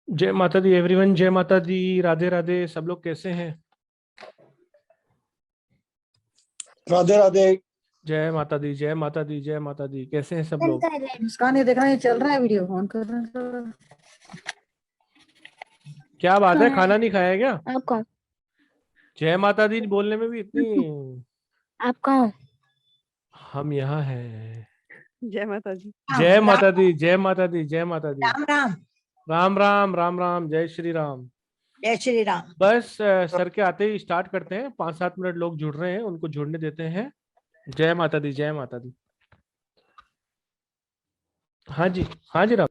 जय माता दी एवरीवन, जय माता दी। राधे राधे। सब लोग कैसे हैं? राधे राधे। जय माता दी, जय माता दी, जय माता दी। कैसे हैं सब लोग? मुस्कान ये देखना, ये चल रहा है वीडियो ऑन कर रहा है। क्या बात है, खाना नहीं खाया क्या? आप कौन? जय माता दी बोलने में भी इतनी। आप कौन? हम यहाँ हैं। जय माता दी। जय माता दी, जय माता दी, जय माता दी। राम राम। राम राम, राम राम, जय श्री राम। जय श्री राम। बस सर के आते ही स्टार्ट करते हैं। 5-7 मिनट लोग जुड़ रहे हैं, उनको जुड़ने देते हैं। जय माता दी, जय माता दी। हाँ जी, हाँ जी राम।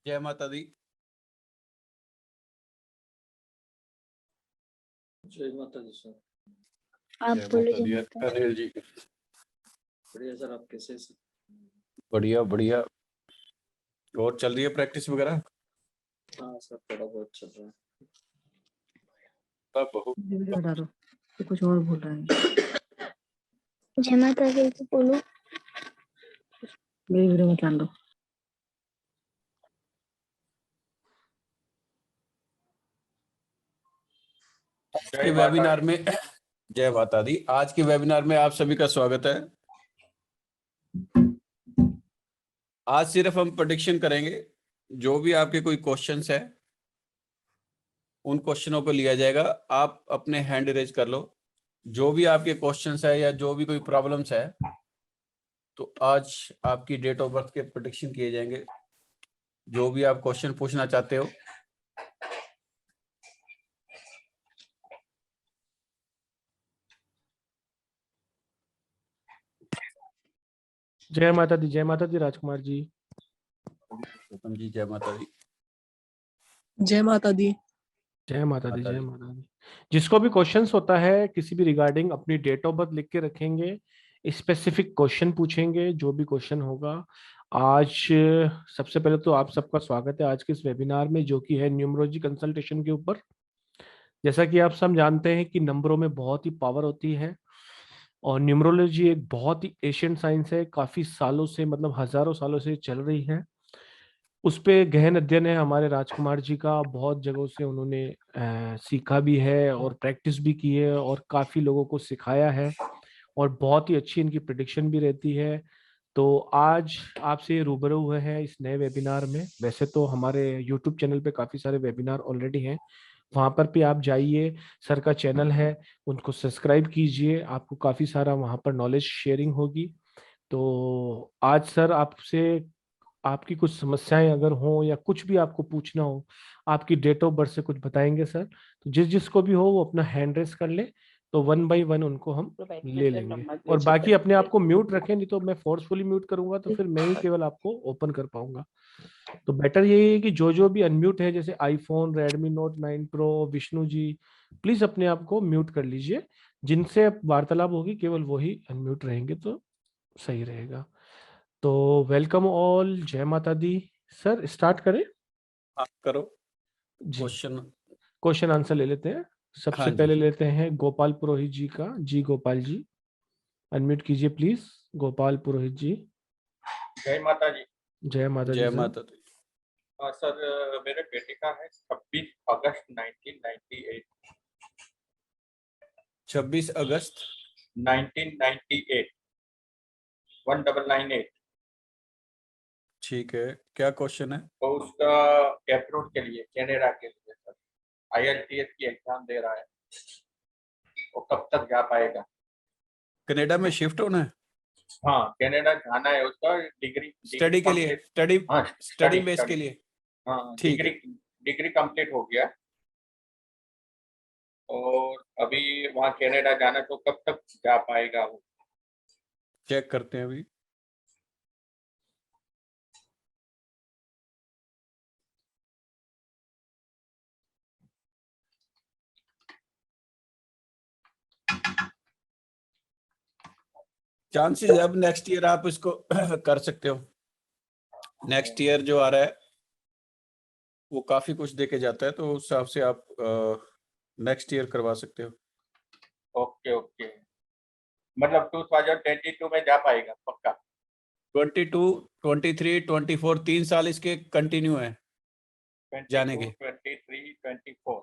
जय माता दी। जय माता दी सर। आप जय बोलो माता दी। जय माता दी। अनिल जी बढ़िया सर, आप कैसे सर? बढ़िया बढ़िया। और चल रही है प्रैक्टिस वगैरह? हाँ सर, थोड़ा बहुत चल रहा है। बहुत वीडियो हटा दो, तो कुछ और बोल रहा है। जय माता दी तो बोलो। मेरी वीडियो मत लो। के वेबिनार में जय माता दी। आज के वेबिनार में आप सभी का स्वागत है। आज सिर्फ हम प्रेडिक्शन करेंगे। जो भी आपके कोई क्वेश्चंस है उन क्वेश्चनों को लिया जाएगा। आप अपने हैंड रेज कर लो। जो भी आपके क्वेश्चंस है या जो भी कोई प्रॉब्लम्स है तो आज आपकी डेट ऑफ बर्थ के प्रेडिक्शन किए जाएंगे। जो भी आप क्वेश्चन पूछना चाहते हो जय माता दी, जय माता दी राजकुमार जी। जी जय माता दी। जय माता दी। जय माता दी, जय माता दी। जिसको भी क्वेश्चंस होता है किसी भी रिगार्डिंग, अपनी डेट ऑफ बर्थ लिख के रखेंगे। स्पेसिफिक क्वेश्चन पूछेंगे जो भी क्वेश्चन होगा। आज सबसे पहले तो आप सबका स्वागत है आज के इस वेबिनार में, जो कि है न्यूमरोलॉजी कंसल्टेशन के ऊपर। जैसा कि आप सब जानते हैं कि नंबरों में बहुत ही पावर होती है, और न्यूमरोलॉजी एक बहुत ही एशियंट साइंस है। काफी सालों से, मतलब हजारों सालों से चल रही है। उस पे गहन अध्ययन है हमारे राजकुमार जी का। बहुत जगहों से उन्होंने सीखा भी है और प्रैक्टिस भी की है और काफी लोगों को सिखाया है, और बहुत ही अच्छी इनकी प्रिडिक्शन भी रहती है। तो आज आपसे रूबरू हुए हैं इस नए वेबिनार में। वैसे तो हमारे यूट्यूब चैनल पे काफी सारे वेबिनार ऑलरेडी हैं, वहां पर भी आप जाइए। सर का चैनल है, उनको सब्सक्राइब कीजिए। आपको काफी सारा वहां पर नॉलेज शेयरिंग होगी। तो आज सर आपसे आपकी कुछ समस्याएं अगर हो या कुछ भी आपको पूछना हो, आपकी डेट ऑफ बर्थ से कुछ बताएंगे सर। तो जिस जिसको भी हो वो अपना हैंड रेस कर ले, तो 1 बाय 1 उनको हम ले लेंगे। और बाकी अपने आप को म्यूट रखें, नहीं तो मैं फोर्सफुली म्यूट करूंगा तो फिर मैं ही केवल आपको ओपन कर पाऊंगा। तो बेटर यही है कि जो जो भी अनम्यूट है, जैसे iPhone, Redmi note 9 pro, Vishnu ji, please अपने आप को म्यूट कर लीजिए। जिनसे वार्तालाप होगी केवल वही अनम्यूट रहेंगे, तो सही रहेगा। तो वेलकम ऑल, जय माता दी। सर स्टार्ट करें? आप करो जी, क्वेश्चन। क्वेश्चन आंसर ले लेते हैं। सबसे हाँ जी। पहले लेते हैं गोपाल पुरोहित जी का। जी गोपाल जी, अनम्यूट कीजिए प्लीज। गोपाल पुरोहित जी। जय माता जी। जय माता दी जय सर। माता दी। सर, मेरे बेटे का है 26 अगस्त 1998। 26 अगस्त 1998 1998। ठीक है, क्या क्वेश्चन है? तो उसका अप्रोच के लिए, कनाडा के लिए सर, IELTS की एग्जाम दे रहा है। वो कब तक जा पाएगा? कनाडा में शिफ्ट होना है? हाँ, कनाडा जाना है उसका। डिग्री स्टडी के लिए? complete- स्टडी हाँ, स्टडी बेस के स्टडी। लिए? हाँ, ठीक है। डिग्री कंप्लीट हो गया। और अभी वहाँ कनाडा जाना, तो कब तक जा पाएगा वो? चेक करते हैं अभी। चांसेस अब नेक्स्ट ईयर आप इसको कर सकते हो। नेक्स्ट ईयर जो आ रहा है वो काफी कुछ देके जाता है, तो उस हिसाब से आप नेक्स्ट ईयर करवा सकते हो। ओके ओके, मतलब 2022 में जा पाएगा पक्का? 22, 23, 24 3 साल इसके कंटिन्यू है जाने के। 23, 24।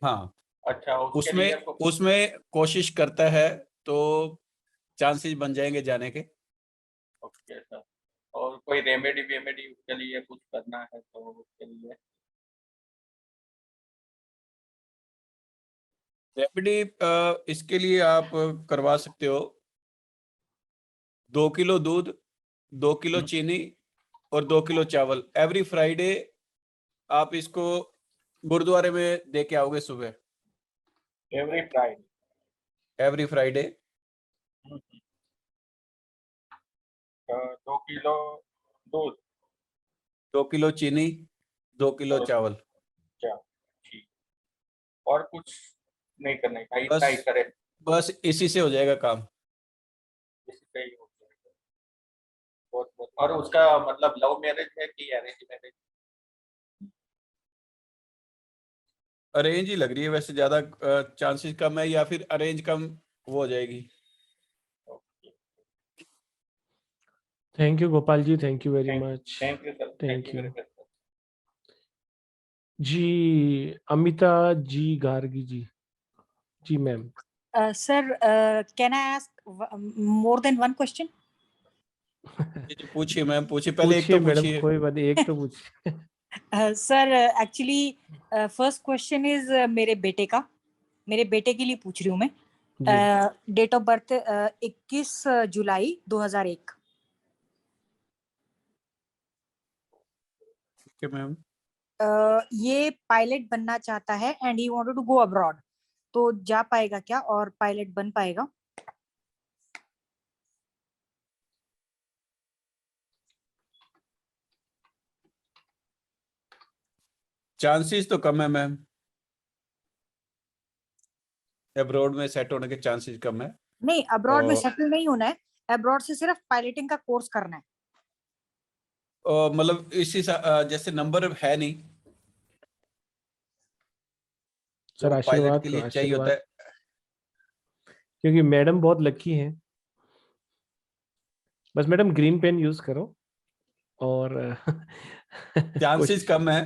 हाँ, अच्छा, उसके लिए उसमें कोशिश करता है तो चांसेस बन जाएंगे जाने के। ओके सर, और कोई रेमेडी वेमेडी उसके लिए कुछ करना है तो उसके लिए? रेमेडी इसके लिए आप करवा सकते हो 2 किलो दूध, 2 किलो चीनी और 2 किलो चावल। एवरी फ्राइडे आप इसको गुरुद्वारे में दे के आओगे सुबह। Every Friday? Every Friday 2 kilo दूध, 2 किलो चीनी, 2 किलो और चावल। ठीक, और कुछ नहीं करना है, बस इतना ही करे? बस इसी से हो जाएगा काम। इसी से ही हो जाएगा। बहुत बहुत। और उसका मतलब लव मैरिज है कि अरेंज मैरिज? अरेंज ही लग रही है वैसे, ज्यादा चांसेस कम है, या फिर अरेंज कम वो हो जाएगी। Thank you Gopal ji, thank you very much. Thank you sir, thank you very much. जी। अमिता जी गार्गी जी। जी ma'am. Sir, can I ask more than one question? पूछिए मैम, पूछिए, पहले एक तो पूछिए मैडम, पूछिए। कोई बात नहीं, एक तो पूछिए। Sir, actually, first question is मेरे बेटे के लिए पूछ रही हूँ मैं। जी। डेट ऑफ बर्थ 21 जुलाई 2001। ठीक है मैम। ये पायलट बनना चाहता है and he wanted to go abroad, तो जा पाएगा क्या और पायलट बन पाएगा? चांसेस तो कम है मैम, अब्रॉड में सेट होने के चांसेस कम है। नहीं, अब्रॉड में सेटल नहीं होना है, अब्रॉड से सिर्फ पायलटिंग का कोर्स करना है। मतलब इसी जैसे नंबर है नहीं सर जो पायलट आशीर्वाद के को, लिए चाहिए होता आशीर्वाद, है। क्योंकि मैडम बहुत लकी हैं। बस मैडम ग्रीन पेन यूज करो और चांसेस कम है,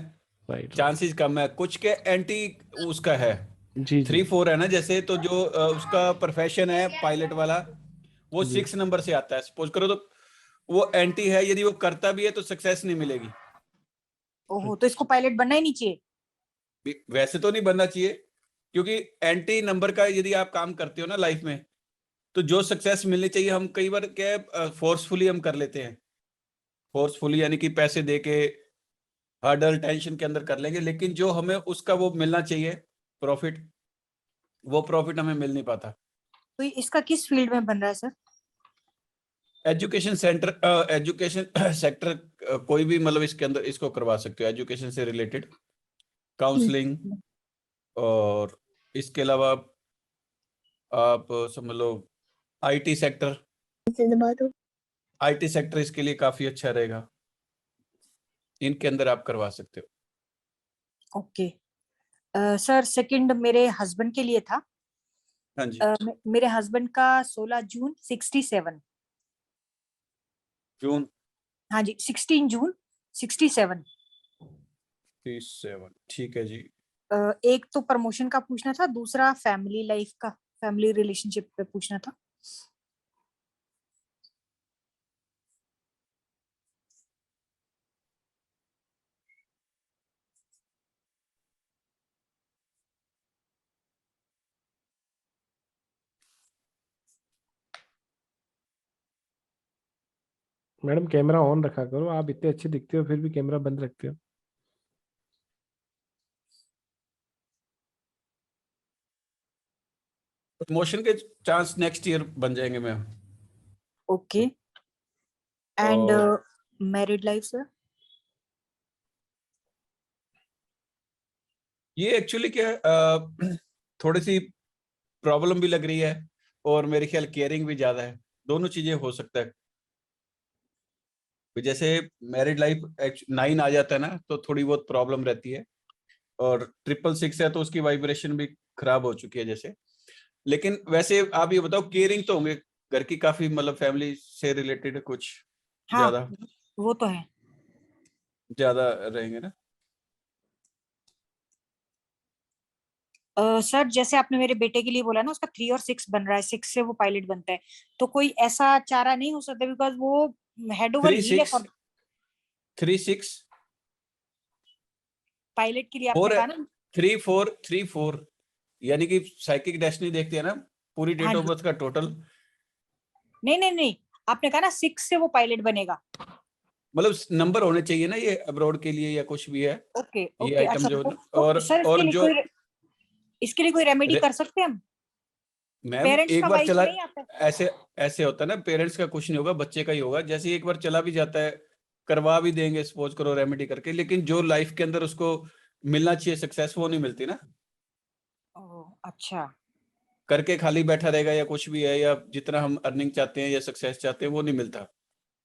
राइट। चांसेस कम है, कुछ के एंटी उसका है। जी 3, 4 है ना, जैसे तो जो उसका प्रोफेशन है पायलट वाला वो जी। 6 नंबर से आता है, सपोज करो, तो वो एंटी है, यदि वो करता भी है तो सक्सेस नहीं मिलेगी। ओहो, तो इसको पायलट बनना ही नहीं चाहिए? वैसे तो नहीं बनना चाहिए, क्योंकि एंटी नंबर का यदि आप काम करते हो ना लाइफ में, तो जो सक्सेस मिलनी चाहिए हम कई बार क्या फोर्सफुली हम कर लेते हैं। फोर्सफुली यानी कि पैसे दे के हर्डल टेंशन के अंदर कर लेंगे, लेकिन जो हमें उसका वो मिलना चाहिए प्रॉफिट, वो प्रॉफिट हमें मिल नहीं पाता। तो इसका किस फील्ड में बन रहा है सर? एजुकेशन सेक्टर कोई भी, मतलब इसके अंदर इसको करवा सकते हो, एजुकेशन से रिलेटेड काउंसलिंग, और इसके अलावा आप समझ लो आईटी सेक्टर, आईटी सेक्टर इसके लिए काफी अच्छा रहेगा, इनके अंदर आप करवा सकते हो। ओके सर, सेकंड मेरे हस्बैंड के लिए था। हाँ जी। मेरे हस्बैंड का 16 जून 67। जून? हाँ जी, 16 जून 67। 37, ठीक है जी। एक तो प्रमोशन का पूछना था, दूसरा फैमिली लाइफ का, फैमिली रिलेशनशिप पे पूछना था। मैडम कैमरा ऑन रखा करो, आप इतने अच्छे दिखते हो फिर भी कैमरा बंद रखते हो। प्रमोशन के चांस नेक्स्ट ईयर बन जाएंगे ma'am. Okay, and married life sir? ये एक्चुअली क्या है, थोड़ी सी प्रॉब्लम भी लग रही है और मेरे ख्याल केयरिंग भी ज्यादा है, दोनों चीजें हो सकता है। जैसे मैरिड लाइफ 9 आ जाता है ना तो थोड़ी बहुत प्रॉब्लम रहती है, और 666 है तो उसकी वाइब्रेशन भी खराब हो चुकी है जैसे। लेकिन वैसे आप ये बताओ, केयरिंग तो होंगे घर की काफी, मतलब फैमिली से रिलेटेड कुछ हाँ ज्यादा वो तो है। ज्यादा रहेंगे ना। सर जैसे आपने मेरे बेटे के लिए बोला ना, उसका 3 और 6 बन रहा है, 6 से वो पायलट बनता है, तो कोई ऐसा चारा नहीं हो सकता? बिकॉज वो हेड ओवर 3 हील है 6 3 6 पायलट के लिए, आपने 4 कहा ना। 3 4 3 4, यानी कि साइकिक डेस्टिनी देखते हैं ना, पूरी हाँ डेट ऑफ जी, बर्थ का टोटल। नहीं नहीं नहीं, आपने कहा ना 6 से वो पायलट बनेगा। मतलब नंबर होने चाहिए ना ये अब्रॉड के लिए या कुछ भी है ओके ये ओके, आइटम अच्छा जो। तो सर और जो इसके लिए कोई रेमेडी कर सकते हैं हम? मैम पेरेंट्स एक का बार वाइज चला, नहीं आता है? ऐसे ऐसे होता है ना, पेरेंट्स का कुछ नहीं होगा, बच्चे का ही होगा। जैसे ही एक बार चला भी जाता है, करवा भी देंगे सपोज करो रेमेडी करके, लेकिन जो लाइफ के अंदर उसको मिलना चाहिए सक्सेस, वो नहीं मिलती ना। ओह अच्छा। करके खाली बैठा रहेगा या कुछ भी है, या जितना हम अर्निंग चाहते हैं या सक्सेस चाहते हैं वो नहीं मिलता।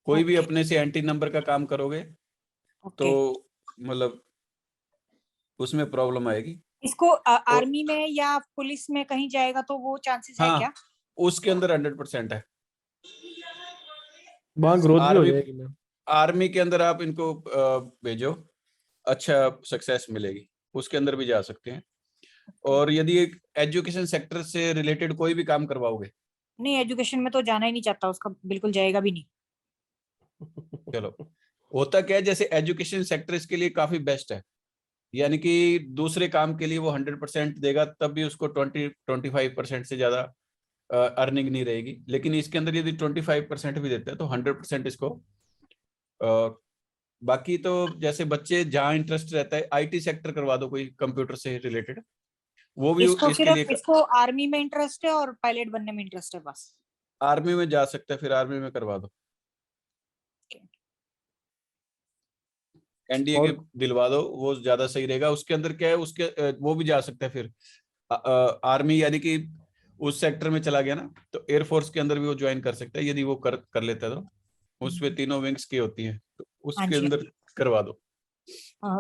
कोई भी ओके अपने से एंटी नंबर का काम करोगे तो ओके। मतलब उसमें प्रॉब्लम आएगी। इसको और आर्मी में या पुलिस में कहीं जाएगा तो वो चांसेस है क्या? हाँ, उसके अंदर 100% है। वहाँ ग्रोथ भी हो आर्मी जाएगी मैम। आर्मी के अंदर आप इनको भेजो, अच्छा सक्सेस मिलेगी, उसके अंदर भी जा सकते हैं। और यदि एक एजुकेशन सेक्टर से रिलेटेड कोई भी काम करवाओगे, नहीं, एजुकेशन में तो जाना ही नहीं चाहता, उसका बिल्कुल जाएगा भी नहीं। चलो, होता क्या है, जैसे एजुकेशन सेक्टर इसके लिए काफी बेस्ट है, यानी कि दूसरे काम के लिए वो 100% देगा, तब भी उसको 20-25% से ज्यादा अर्निंग नहीं रहेगी। लेकिन इसके अंदर यदि 25% भी देते हैं तो 100% इसको। बाकी तो जैसे बच्चे जहाँ इंटरेस्ट रहता है, आईटी सेक्टर करवा दो कोई कंप्यूटर से रिलेटेड, वो भी इसको इसके लिए। सिर्फ इसको आर्मी में इंटरेस्ट है और पायलट बनने में इंटरेस्ट है बस? आर्मी में जा सकता है, फिर आर्मी में करवा दो, एनडीए के और दिलवा दो, वो ज्यादा सही रहेगा। उसके अंदर क्या है, उसके वो भी जा सकता है फिर आर्मी, यानी कि उस सेक्टर में चला गया ना तो एयरफोर्स के अंदर भी वो ज्वाइन कर सकता है, यदि वो कर कर लेता है तो उसमें तीनों विंग्स की होती हैं, तो हाँ उसके जी। अंदर करवा दो।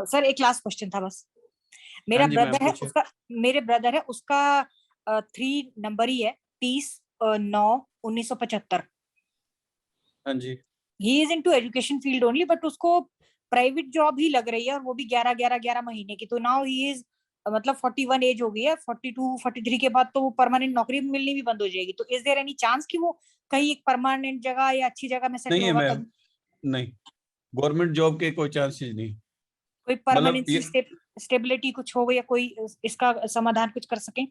सर एक लास्ट क्वेश्चन था बस। हाँ मेरा जी मैम ब्रदर है पूछे। उसका मेरे ब्रदर है उसका 3 नंबर ही है, 30/9/1975। हाँ जी। He is into education field only, but उसको प्राइवेट जॉब ही लग रही है, और वो भी 11 11 11 महीने की। तो नाउ ही इज मतलब 41 एज हो गई है, 42 43 के बाद तो वो परमानेंट नौकरी मिलनी भी बंद हो जाएगी। तो इज देयर एनी चांस कि वो कहीं एक परमानेंट जगह या अच्छी जगह में सेटल नहीं है होगा मैम, तब? नहीं, गवर्नमेंट जॉब के कोई चांसेस नहीं। कोई मतलब परमानेंट ये स्टेबिलिटी कुछ हो, या कोई इसका समाधान कुछ कर सके?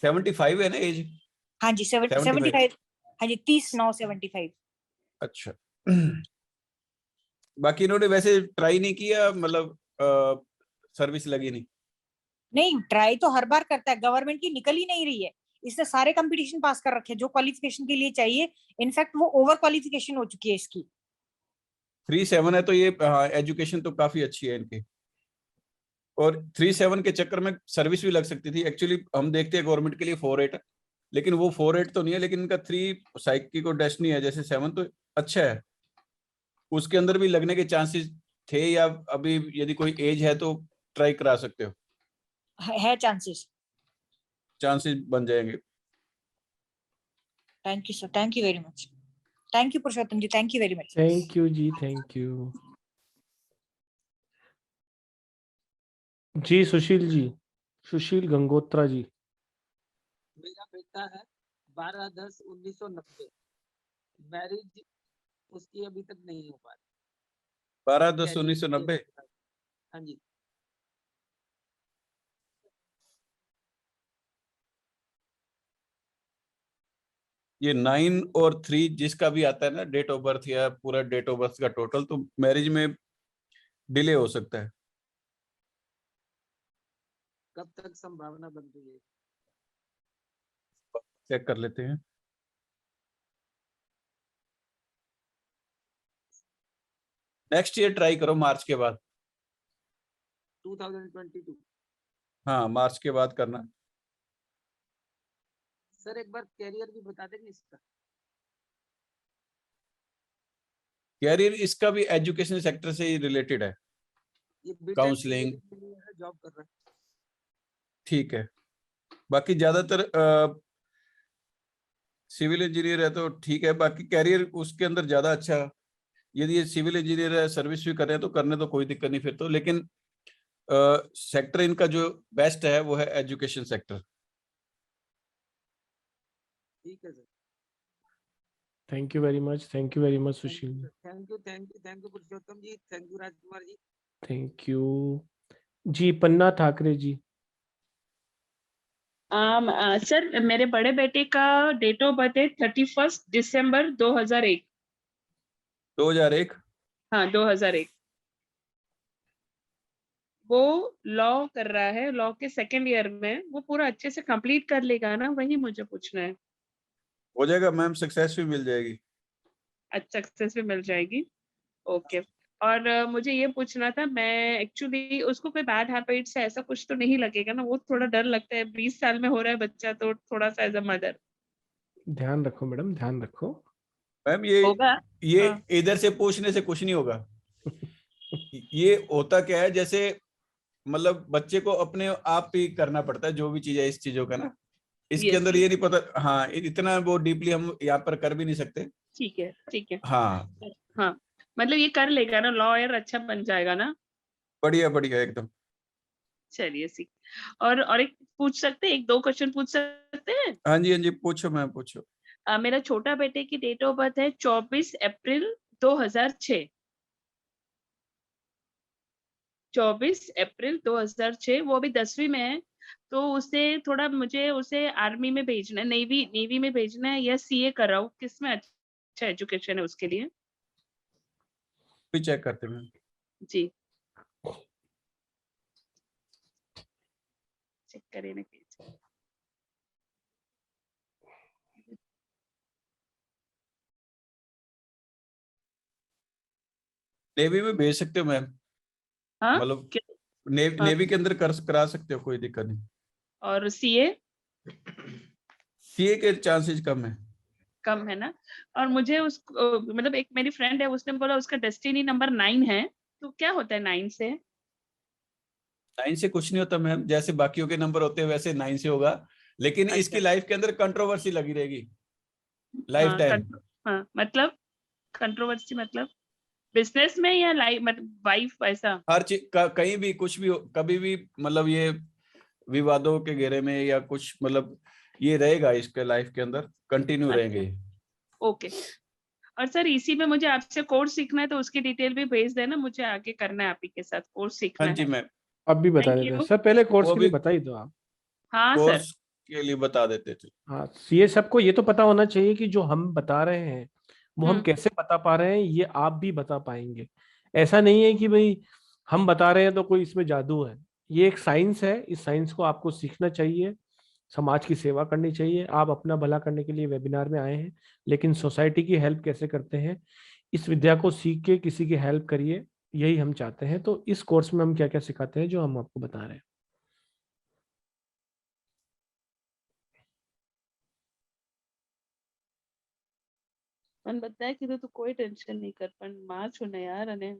सेवेंटी फाइव है ना एज? हाँ जी, 75। 75। हाँ जी, 30/9/75। अच्छा। बाकी इन्होंने वैसे ट्राई नहीं किया, मतलब सर्विस लगी नहीं। नहीं, ट्राई तो हर बार करता है, गवर्नमेंट की निकल ही नहीं रही है। इसने सारे कंपटीशन पास कर रखे हैं जो क्वालिफिकेशन के लिए चाहिए। इनफैक्ट वो ओवर क्वालिफिकेशन हो चुकी है इसकी। 3-7 है तो ये, हाँ, एजुकेशन तो काफी अच्छी है इनकी। और 3-7 के चक्कर में सर्विस भी लग सकती थी। एक्चुअली हम देखते हैं गवर्नमेंट के लिए 4-8 है, लेकिन वो 4-8 तो नहीं है, लेकिन इनका 3 साइकिक और डेस्टिनी है जैसे 7, तो अच्छा है, उसके अंदर भी लगने के चांसेस थे, या अभी यदि कोई एज है तो ट्राई करा सकते हो, है चांसेस। चांसेस बन जाएंगे। Thank you sir, thank you very much. Thank you Purushottam ji, thank you very much. Thank you ji, thank you ji. Sushil ji, Sushil Gangotra ji. मेरा बेटा है 12/10/1990। मैरिज उसकी अभी तक नहीं हो पा रही। 12/10/1990। हाँ जी। ये 9 और 3 जिसका भी आता है ना डेट ऑफ बर्थ या पूरा डेट ऑफ बर्थ का टोटल, तो मैरिज में डिले हो सकता है। कब तक संभावना बन रही है? चेक कर लेते हैं। नेक्स्ट ईयर ट्राई करो मार्च के बाद। 2022। हाँ मार्च के बाद करना। सर एक बार कैरियर भी बता देंगे इसका? कैरियर इसका भी एजुकेशन सेक्टर से ही रिलेटेड है। ये बीटेक काउंसलिंग जॉब कर रहा है। ठीक है। बाकी ज्यादातर सिविल इंजीनियर है तो ठीक है, बाकी कैरियर उसके अंदर ज्यादा अच्छा। यदि ये सिविल इंजीनियर है, सर्विस भी कर रहे हैं तो करने तो कोई दिक्कत नहीं फिर तो, लेकिन सेक्टर इनका जो बेस्ट है वो है एजुकेशन सेक्टर। ठीक है sir. Thank you very much, thank you very much Sushil. Thank you Purushottam ji, thank you Rajkumar ji. Thank you जी। पन्ना ठाकरे जी। सर मेरे बड़े बेटे का डेट ऑफ बर्थ है 31 दिसंबर 2001। 2001। हाँ 2001। वो लॉ कर रहा है, लॉ के सेकेंड ईयर में। वो पूरा अच्छे से कंप्लीट कर लेगा ना, वही मुझे पूछना है। हो जाएगा मैम, सक्सेस भी मिल जाएगी। अच्छा सक्सेस भी मिल जाएगी। ओके। और मुझे ये पूछना था, मैं एक्चुअली उसको कोई बैड हैबिट से ऐसा कुछ तो नहीं लगेगा ना? वो थोड़ा डर लगता है, 20 साल में हो रहा है बच्चा, तो थोड़ा सा एज अ मदर। ध्यान रखो मैडम, ध्यान रखो। मैम होगा। ये हाँ। इधर से पूछने से कुछ नहीं होगा। ये होता क्या है, जैसे मतलब बच्चे को अपने आप ही करना पड़ता है जो भी चीज है इस चीजों का ना, इसके यस अंदर यस। ये नहीं पता। हाँ इतना वो डीपली हम यहाँ पर कर भी नहीं सकते। ठीक है ठीक है। हाँ हाँ मतलब ये कर लेगा ना, लॉयर अच्छा बन जाएगा ना? बढ़िया बढ़िया एकदम। चलिए सीख। और एक पूछ सकते हैं, एक दो क्वेश्चन पूछ सकते हैं? हाँ जी हाँ जी, पूछो मैम पूछो। मेरा छोटा बेटे की डेट ऑफ बर्थ है 24 अप्रैल 2006। 24 अप्रैल 2006। वो अभी 10वीं में है, तो उसे थोड़ा, मुझे उसे आर्मी में भेजना है, नेवी में भेजना है, या सीए कराऊं? किस में अच्छा एजुकेशन है उसके लिए? भी चेक करते हैं मैम। जी चेक करें ना। नेवी में भेज सकते हो मैम, हाँ मतलब क्या? हाँ। नेवी के अंदर कर करा सकते हो, कोई दिक्कत नहीं। और सीए? सीए के चांसेस कम है। कम है ना? और मुझे उस मतलब एक मेरी फ्रेंड है, उसने बोला उसका डेस्टिनी नंबर 9 है, तो क्या होता है 9 से? 9 से कुछ नहीं होता मैम, जैसे बाकियों के नंबर होते हैं वैसे 9 से होगा, लेकिन इसकी अच्छा। लाइफ के अंदर कंट्रोवर्सी लगी रहेगी लाइफ हाँ टाइम। हाँ मतलब कंट्रोवर्सी मतलब बिजनेस में या लाइफ मतलब वाइफ ऐसा? हर चीज कहीं भी कुछ भी कभी भी मतलब ये विवादों के घेरे में या कुछ मतलब ये रहेगा, इसके लाइफ के अंदर कंटिन्यू रहेंगे अच्छा। ये। ओके। और सर इसी में मुझे आपसे कोर्स सीखना है, तो उसकी डिटेल भी भेज देना, मुझे आगे करना है आप ही के साथ, कोर्स हाँ सीखना जी है। मैम, अब भी बता थैंक देते हैं यू। सर, पहले कोर्स वो के भी लिए बता ही दो आप। हाँ सर। कोर्स के लिए बता देते थे। हाँ, ये सबको ये तो पता होना चाहिए कि जो हम बता रहे हैं वो हम हम्म। कैसे बता पा रहे हैं, ये आप भी बता पाएंगे। ऐसा नहीं है कि भाई हम बता रहे हैं तो कोई इसमें जादू है। ये एक साइंस है, इस साइंस को आपको सीखना चाहिए, समाज की सेवा करनी चाहिए। आप अपना भला करने के लिए वेबिनार में आए हैं, लेकिन सोसाइटी की हेल्प कैसे करते हैं, इस विद्या को सीख के किसी की हेल्प करिए, यही हम चाहते हैं। तो इस कोर्स में हम क्या क्या सिखाते हैं जो हम आपको बता रहे हैं। मन बताया कि तू कोई टेंशन नहीं कर, पण मां છું ને यार અને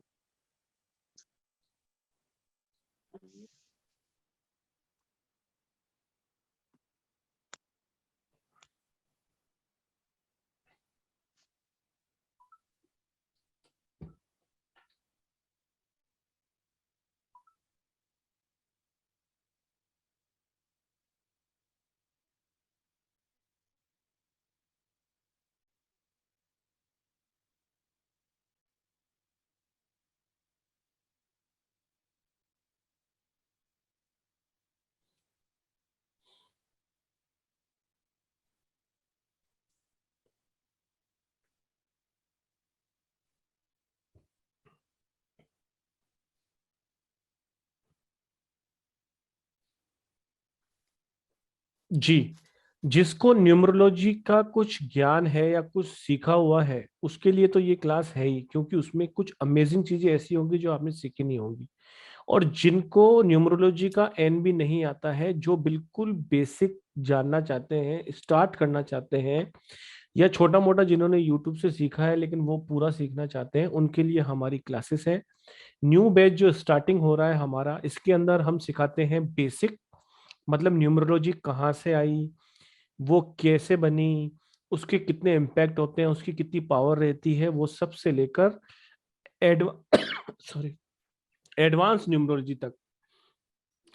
जी, जिसको न्यूमरोलॉजी का कुछ ज्ञान है या कुछ सीखा हुआ है उसके लिए तो ये क्लास है ही, क्योंकि उसमें कुछ अमेजिंग चीजें ऐसी होंगी जो आपने सीखी नहीं होंगी। और जिनको न्यूमरोलॉजी का एन भी नहीं आता है, जो बिल्कुल बेसिक जानना चाहते हैं, स्टार्ट करना चाहते हैं, या छोटा मोटा जिन्होंने यूट्यूब से सीखा है लेकिन वो पूरा सीखना चाहते हैं, उनके लिए हमारी क्लासेस है। न्यू बैच जो स्टार्टिंग हो रहा है हमारा, इसके अंदर हम सिखाते हैं बेसिक, मतलब न्यूमरोलॉजी कहाँ से आई, वो कैसे बनी, उसके कितने इम्पैक्ट होते हैं, उसकी कितनी पावर रहती है, वो सब से लेकर सॉरी एडवांस न्यूमरोलॉजी तक।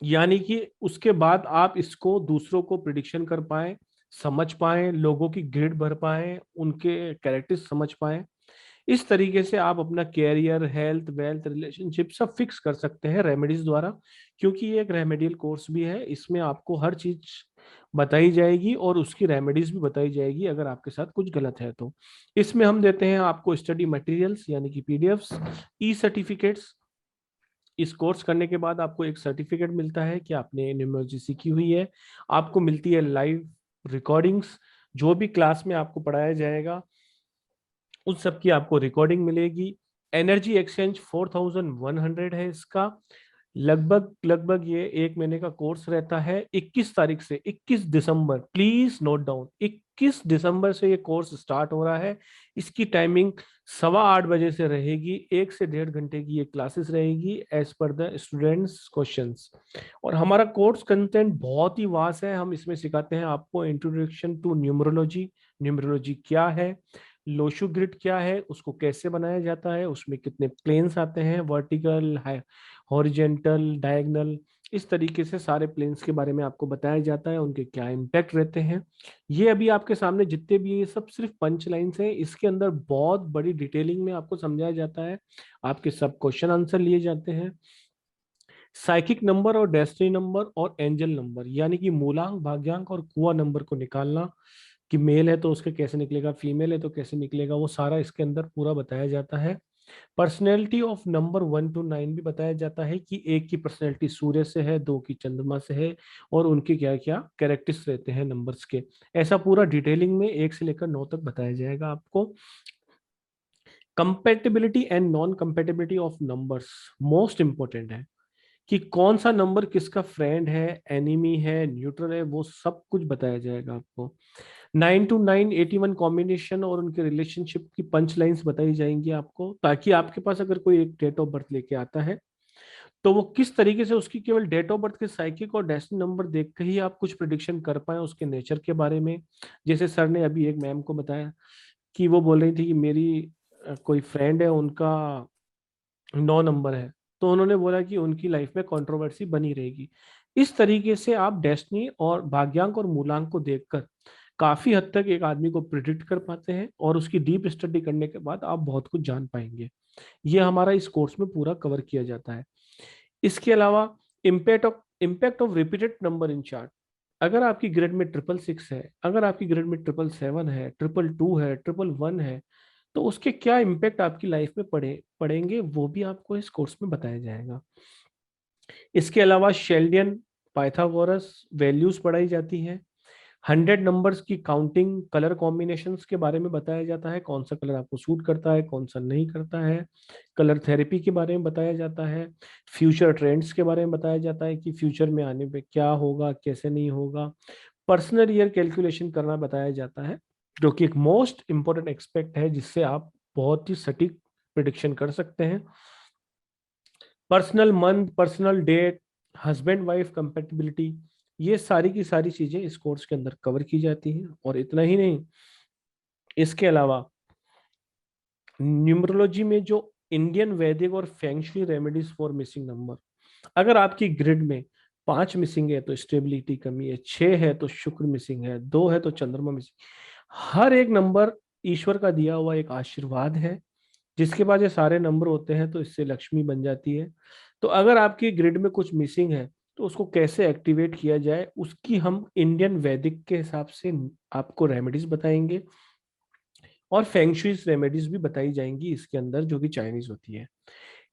यानी कि उसके बाद आप इसको दूसरों को प्रिडिक्शन कर पाए, समझ पाए, लोगों की ग्रिड भर पाए, उनके कैरेक्टर्स समझ पाए। इस तरीके से आप अपना कैरियर, हेल्थ, वेल्थ, रिलेशनशिप सब फिक्स कर सकते हैं रेमेडीज द्वारा, क्योंकि ये एक रेमेडियल कोर्स भी है। इसमें आपको हर चीज बताई जाएगी और उसकी रेमेडीज भी बताई जाएगी अगर आपके साथ कुछ गलत है तो। इसमें हम देते हैं आपको स्टडी मटेरियल्स यानी कि पीडीएफ्स, ई सर्टिफिकेट्स। इस कोर्स करने के बाद आपको एक सर्टिफिकेट मिलता है कि आपने न्यूमरोलॉजी सीखी हुई है। आपको मिलती है लाइव रिकॉर्डिंग्स, जो भी क्लास में आपको पढ़ाया जाएगा उन सब की आपको रिकॉर्डिंग मिलेगी। एनर्जी एक्सचेंज 4100 है इसका। लगभग लगभग ये 1 महीने का कोर्स रहता है। 21 तारीख से 21 दिसंबर, प्लीज नोट डाउन, 21 दिसंबर से ये कोर्स स्टार्ट हो रहा है। इसकी टाइमिंग 8:15 बजे से रहेगी। 1 से 1.5 घंटे की ये क्लासेस रहेगी as per the students questions. और हमारा कोर्स कंटेंट बहुत ही वास्ट है। हम इसमें सिखाते हैं आपको इंट्रोडक्शन टू न्यूमरोलॉजी, न्यूमरोलॉजी क्या है, लोशु ग्रिड क्या है, उसको कैसे बनाया जाता है, उसमें कितने प्लेन्स आते हैं, वर्टिकल, हॉरिजेंटल, डायगोनल, इस तरीके से सारे प्लेन्स के बारे में आपको बताया जाता है, उनके क्या इम्पैक्ट रहते हैं। ये अभी आपके सामने जितने भी ये सब सिर्फ पंच लाइन्स हैं, इसके अंदर बहुत बड़ी डिटेलिंग में आपको समझाया जाता है। आपके सब क्वेश्चन आंसर लिए जाते हैं। साइकिक नंबर और डेस्टिनी नंबर और एंजल नंबर, यानी कि मूलांक, भाग्यांक और कुआ नंबर को निकालना, कि मेल है तो उसके कैसे निकलेगा, फीमेल है तो कैसे निकलेगा, वो सारा इसके अंदर पूरा बताया जाता है। पर्सनैलिटी ऑफ नंबर 1 to 9 भी बताया जाता है कि एक की पर्सनैलिटी सूर्य से है, 2 की चंद्रमा से है, और उनके क्या क्या कैरेक्टर्स रहते हैं नंबर्स के। ऐसा पूरा डिटेलिंग में 1 से लेकर 9 तक बताया जाएगा आपको। Compatibility and non compatibility of numbers most important है, कि कौन सा नंबर किसका फ्रेंड है, एनिमी है, न्यूट्रल है, वो सब कुछ बताया जाएगा आपको। 9 to 9 81 कॉम्बिनेशन और उनके रिलेशनशिप की पंच लाइन्स बताई जाएंगी आपको, ताकि आपके पास अगर कोई एक डेट ऑफ बर्थ लेके आता है तो वो किस तरीके से उसकी केवल डेट ऑफ बर्थ के साइकिक और डेस्टिनी नंबर देख के ही आप कुछ प्रिडिक्शन कर पाए उसके नेचर के बारे में। जैसे सर ने अभी एक मैम को बताया कि वो बोल रही थी कि मेरी कोई फ्रेंड है, उनका 9 नंबर है, तो उन्होंने बोला कि उनकी लाइफ में कंट्रोवर्सी बनी रहेगी। इस तरीके से आप डेस्टिनी और भाग्यांक और मूलांक को देखकर काफी हद तक एक आदमी को प्रिडिक्ट कर पाते हैं, और उसकी डीप स्टडी करने के बाद आप बहुत कुछ जान पाएंगे। ये हमारा इस कोर्स में पूरा कवर किया जाता है। इसके अलावा impact of repeated number in chart. अगर आपकी ग्रेड में 666 है, अगर आपकी ग्रेड में 777 है, 222 है, 111 है, तो उसके क्या इम्पैक्ट आपकी लाइफ में पड़ेंगे, वो भी आपको इस कोर्स में बताया जाएगा। इसके अलावा शेल्डियन, पाइथागोरस वैल्यूज पढ़ाई जाती है। 100 नंबर्स की काउंटिंग, कलर कॉम्बिनेशंस के बारे में बताया जाता है, कौन सा कलर आपको सूट करता है, कौन सा नहीं करता है। कलर थेरेपी के बारे में बताया जाता है। फ्यूचर ट्रेंड्स के बारे में बताया जाता है कि फ्यूचर में आने पे क्या होगा, कैसे नहीं होगा। पर्सनल ईयर कैलकुलेशन करना बताया जाता है, जो कि एक मोस्ट इंपॉर्टेंट एक्सपेक्ट है, जिससे आप बहुत ही सटीक प्रिडिक्शन कर सकते हैं। Personal month, personal date, husband wife compatibility, ये सारी की सारी चीजें इस कोर्स के अंदर कवर की जाती हैं। और इतना ही नहीं, इसके अलावा न्यूमरोलॉजी में जो इंडियन वैदिक और feng shui remedies for missing number, अगर आपकी ग्रिड में 5 मिसिंग है तो स्टेबिलिटी कमी है, 6 है तो शुक्र मिसिंग है, 2 है तो चंद्रमा मिसिंग। हर एक नंबर ईश्वर का दिया हुआ एक आशीर्वाद है, जिसके बाद ये सारे नंबर होते हैं तो इससे लक्ष्मी बन जाती है। तो अगर आपकी ग्रिड में कुछ मिसिंग है तो उसको कैसे एक्टिवेट किया जाए, उसकी हम इंडियन वैदिक के हिसाब से आपको रेमेडीज बताएंगे, और फेंगशुई रेमेडीज भी बताई जाएंगी इसके अंदर, जो कि चाइनीज होती है।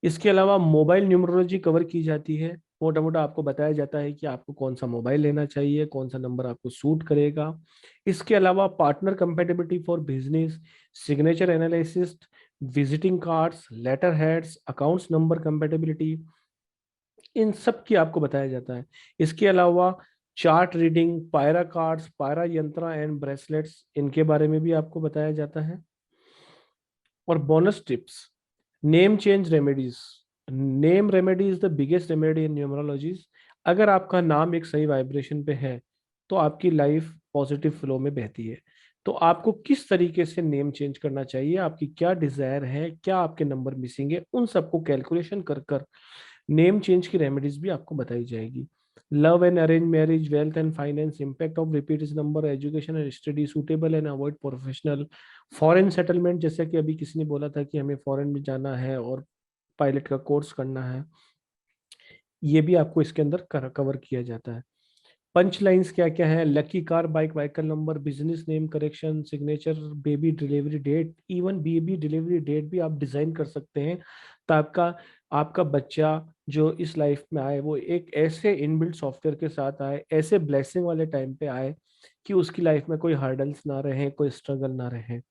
इसके अलावा मोबाइल न्यूमरोलॉजी कवर की जाती है, मोटा मोटा आपको बताया जाता है कि आपको कौन सा मोबाइल लेना चाहिए, कौन सा नंबर आपको सूट करेगा। इसके अलावा partner compatibility for business, signature analysis, visiting cards, letter heads, accounts number compatibility, इन सब की आपको बताया जाता है। इसके अलावा चार्ट रीडिंग, पायरा कार्ड्स, पायरा यंत्रा एंड ब्रेसलेट्स, इनके बारे में भी आपको बताया जाता है। और bonus tips, name change remedies. Name remedy is the biggest remedy in numerologies. अगर आपका नाम एक सही वाइब्रेशन पे है तो आपकी लाइफ पॉजिटिव फ्लो में बहती है। तो आपको किस तरीके से नेम चेंज करना चाहिए, आपकी क्या डिजायर है, क्या आपके नंबर मिसिंग है, उन सबको कैलकुलेशन कर कर नेम चेंज की रेमेडीज भी आपको बताई जाएगी। Love and arrange marriage, wealth and finance, impact of repeat number, education and study, suitable and avoid professional, foreign settlement, जैसे कि अभी किसी ने बोला था कि हमें फॉरेन में जाना है और पायलट का कोर्स करना है, ये भी आपको इसके अंदर कवर किया जाता है। पंच लाइन्स क्या क्या है, lucky car, bike, vehicle number, business name correction, signature, baby delivery date, even baby delivery date भी आप डिजाइन कर सकते हैं। तो आपका आपका बच्चा जो इस लाइफ में आए वो एक ऐसे इनबिल्ट सॉफ्टवेयर के साथ आए, ऐसे ब्लेसिंग वाले टाइम पे आए कि उसकी लाइफ में कोई हर्डल्स ना रहे, कोई स्ट्रगल ना रहे।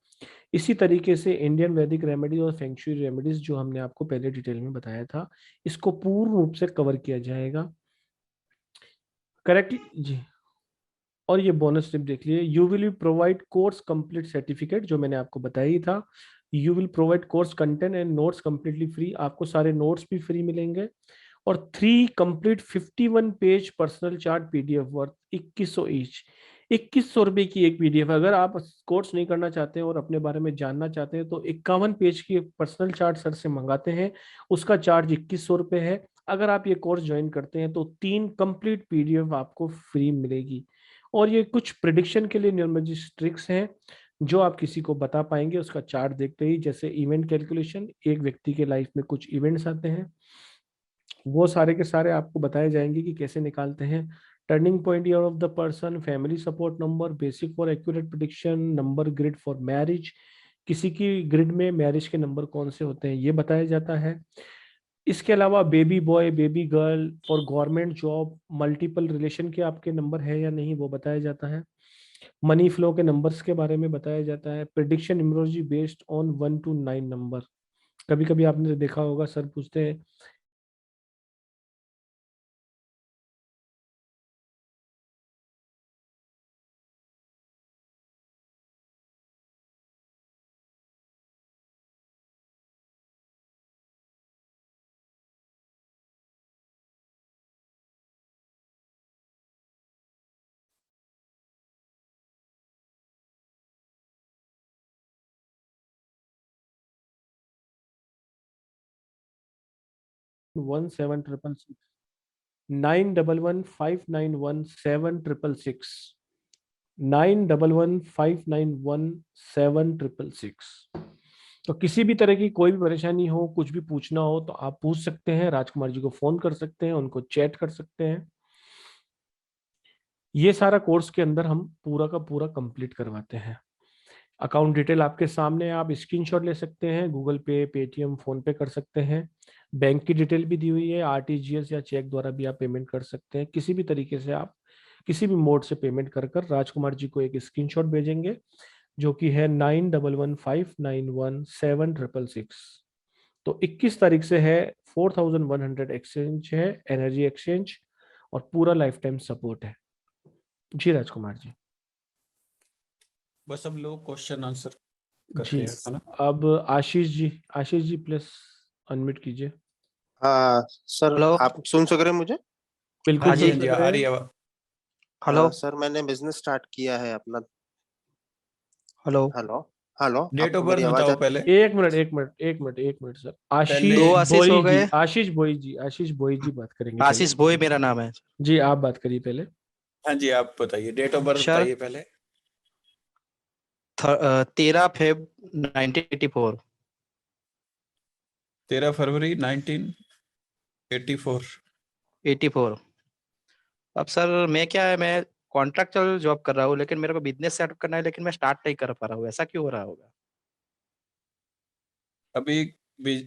इसी तरीके से इंडियन वैदिक रेमेडीज और फेंगशुई रेमेडीज जो हमने आपको पहले डिटेल में बताया था, इसको पूर्ण रूप से कवर किया जाएगा। करेक्टली जी। और ये बोनस टिप देख लिए, you will provide course complete certificate, जो मैंने आपको बताया ही था। You will provide course content and notes completely free, आपको सारे नोट्स भी फ्री मिलेंगे। और 3 complete 51 page personal chart PDF worth 2100 each. 2100 रुपए की एक पीडीएफ। अगर आप कोर्स नहीं करना चाहते हैं और अपने बारे में जानना चाहते हैं तो 51 पेज की पर्सनल चार्ट सर से मंगाते हैं, उसका चार्ज 2100 रुपए है। अगर आप ये कोर्स ज्वाइन करते हैं तो 3 कंप्लीट पीडीएफ आपको फ्री मिलेगी। और ये कुछ प्रिडिक्शन के लिए न्यूमरोलॉजी ट्रिक्स हैं जो आप किसी को बता पाएंगे उसका चार्ट देखते ही। जैसे इवेंट कैलकुलेशन, एक व्यक्ति के लाइफ में कुछ इवेंट्स आते हैं, वो सारे के सारे आपको बताए जाएंगे कि कैसे निकालते हैं। Turning point year of the person, family support number, basic for accurate prediction, number grid for marriage, किसी की ग्रिड में मैरिज के नंबर कौन से होते हैं ये बताया जाता है। इसके अलावा baby boy, baby girl, for government job, multiple relation के आपके नंबर है या नहीं वो बताया जाता है। मनी फ्लो के नंबर्स के बारे में बताया जाता है। Prediction numerology based on 1 to 9 number. कभी कभी आपने देखा होगा सर पूछते हैं 17666, 9115917666, 9115917666। तो किसी भी तरह की कोई भी परेशानी हो, कुछ भी पूछना हो तो आप पूछ सकते हैं, राजकुमार जी को फोन कर सकते हैं, उनको चैट कर सकते हैं। ये सारा कोर्स के अंदर हम पूरा का पूरा कंप्लीट करवाते हैं। अकाउंट डिटेल आपके सामने, आप स्क्रीनशॉट ले सकते हैं, गूगल पे, पेटीएम, फोन पे कर सकते हैं। बैंक की डिटेल भी दी हुई है, आरटीजीएस या चेक द्वारा भी आप पेमेंट कर सकते हैं। किसी भी तरीके से आप किसी भी मोड से पेमेंट कर कर राजकुमार जी को एक स्क्रीनशॉट भेजेंगे जो कि है 9115917666। तो 21 तारीख से है, 4100 एक्सचेंज है, एनर्जी एक्सचेंज, और पूरा लाइफ टाइम सपोर्ट है। जी राजकुमार जी। बस हम लोग क्वेश्चन आंसर कर जी रहे हैं, है ना? अब आशीष जी प्लीज अनम्यूट कीजिए। हाँ सर, हेलो। आप सुन सक रहे हैं मुझे? बिल्कुल हाँ जी। सुन जी, सक आ रहे रही हैं। है। हेलो। सर मैंने बिजनेस स्टार्ट किया है अपना। हेलो। हेलो हेलो, डेट आपको ऑफ मेरी बर्थ आवाज बताओ आ पहले। एक मिनट सर। आशीष पहले- 2 आशीष बोई हो जी, गए। आशीष बोई जी बात करेंगे पहले। आशीष बोई मेरा नाम है। जी आप बात करिए पहले। हाँ जी, आप बताइए, डेट ऑफ बर्थ सर बताइए पहले। 13 फेब 1984। 13 फरवरी 1984। 84। अब सर मैं क्या है, मैं कॉन्ट्रैक्चुअल जॉब कर रहा हूँ लेकिन मेरे को बिजनेस सेटअप करना है, लेकिन मैं स्टार्ट नहीं कर पा रहा हूँ। ऐसा क्यों हो रहा होगा? अभी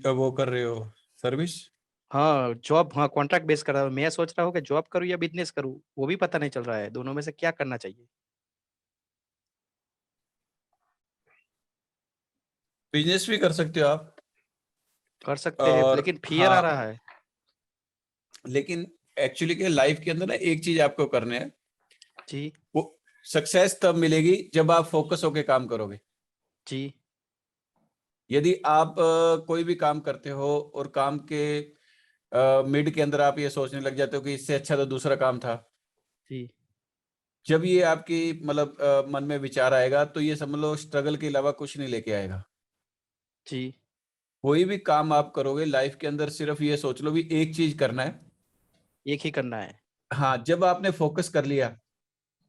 वो कर रहे हो सर्विस? हाँ जॉब, हाँ कॉन्ट्रैक्ट बेस कर रहा हूँ। मैं सोच रहा हूँ कि जॉब करूँ या बिजनेस करूँ, वो भी पता नहीं चल रहा है, दोनों में से क्या करना चाहिए। बिजनेस भी कर सकते हो आप, कर सकते हैं, और लेकिन फियर आ हाँ, रहा है। लेकिन एक्चुअली के लाइफ के अंदर ना एक चीज आपको करने है, जी वो सक्सेस तब मिलेगी जब आप फोकस होके काम करोगे। जी यदि आप कोई भी काम करते हो और काम के मिड के अंदर आप ये सोचने लग जाते हो कि इससे अच्छा तो दूसरा काम था, जी जब ये आपकी मतलब मन में विचार आएगा तो ये समझ लो स्ट्रगल के अलावा कुछ नहीं लेके आएगा। जी कोई भी काम आप करोगे लाइफ के अंदर, सिर्फ ये सोच लो भी एक चीज करना है। एक ही करना है। हाँ, जब आपने फोकस कर लिया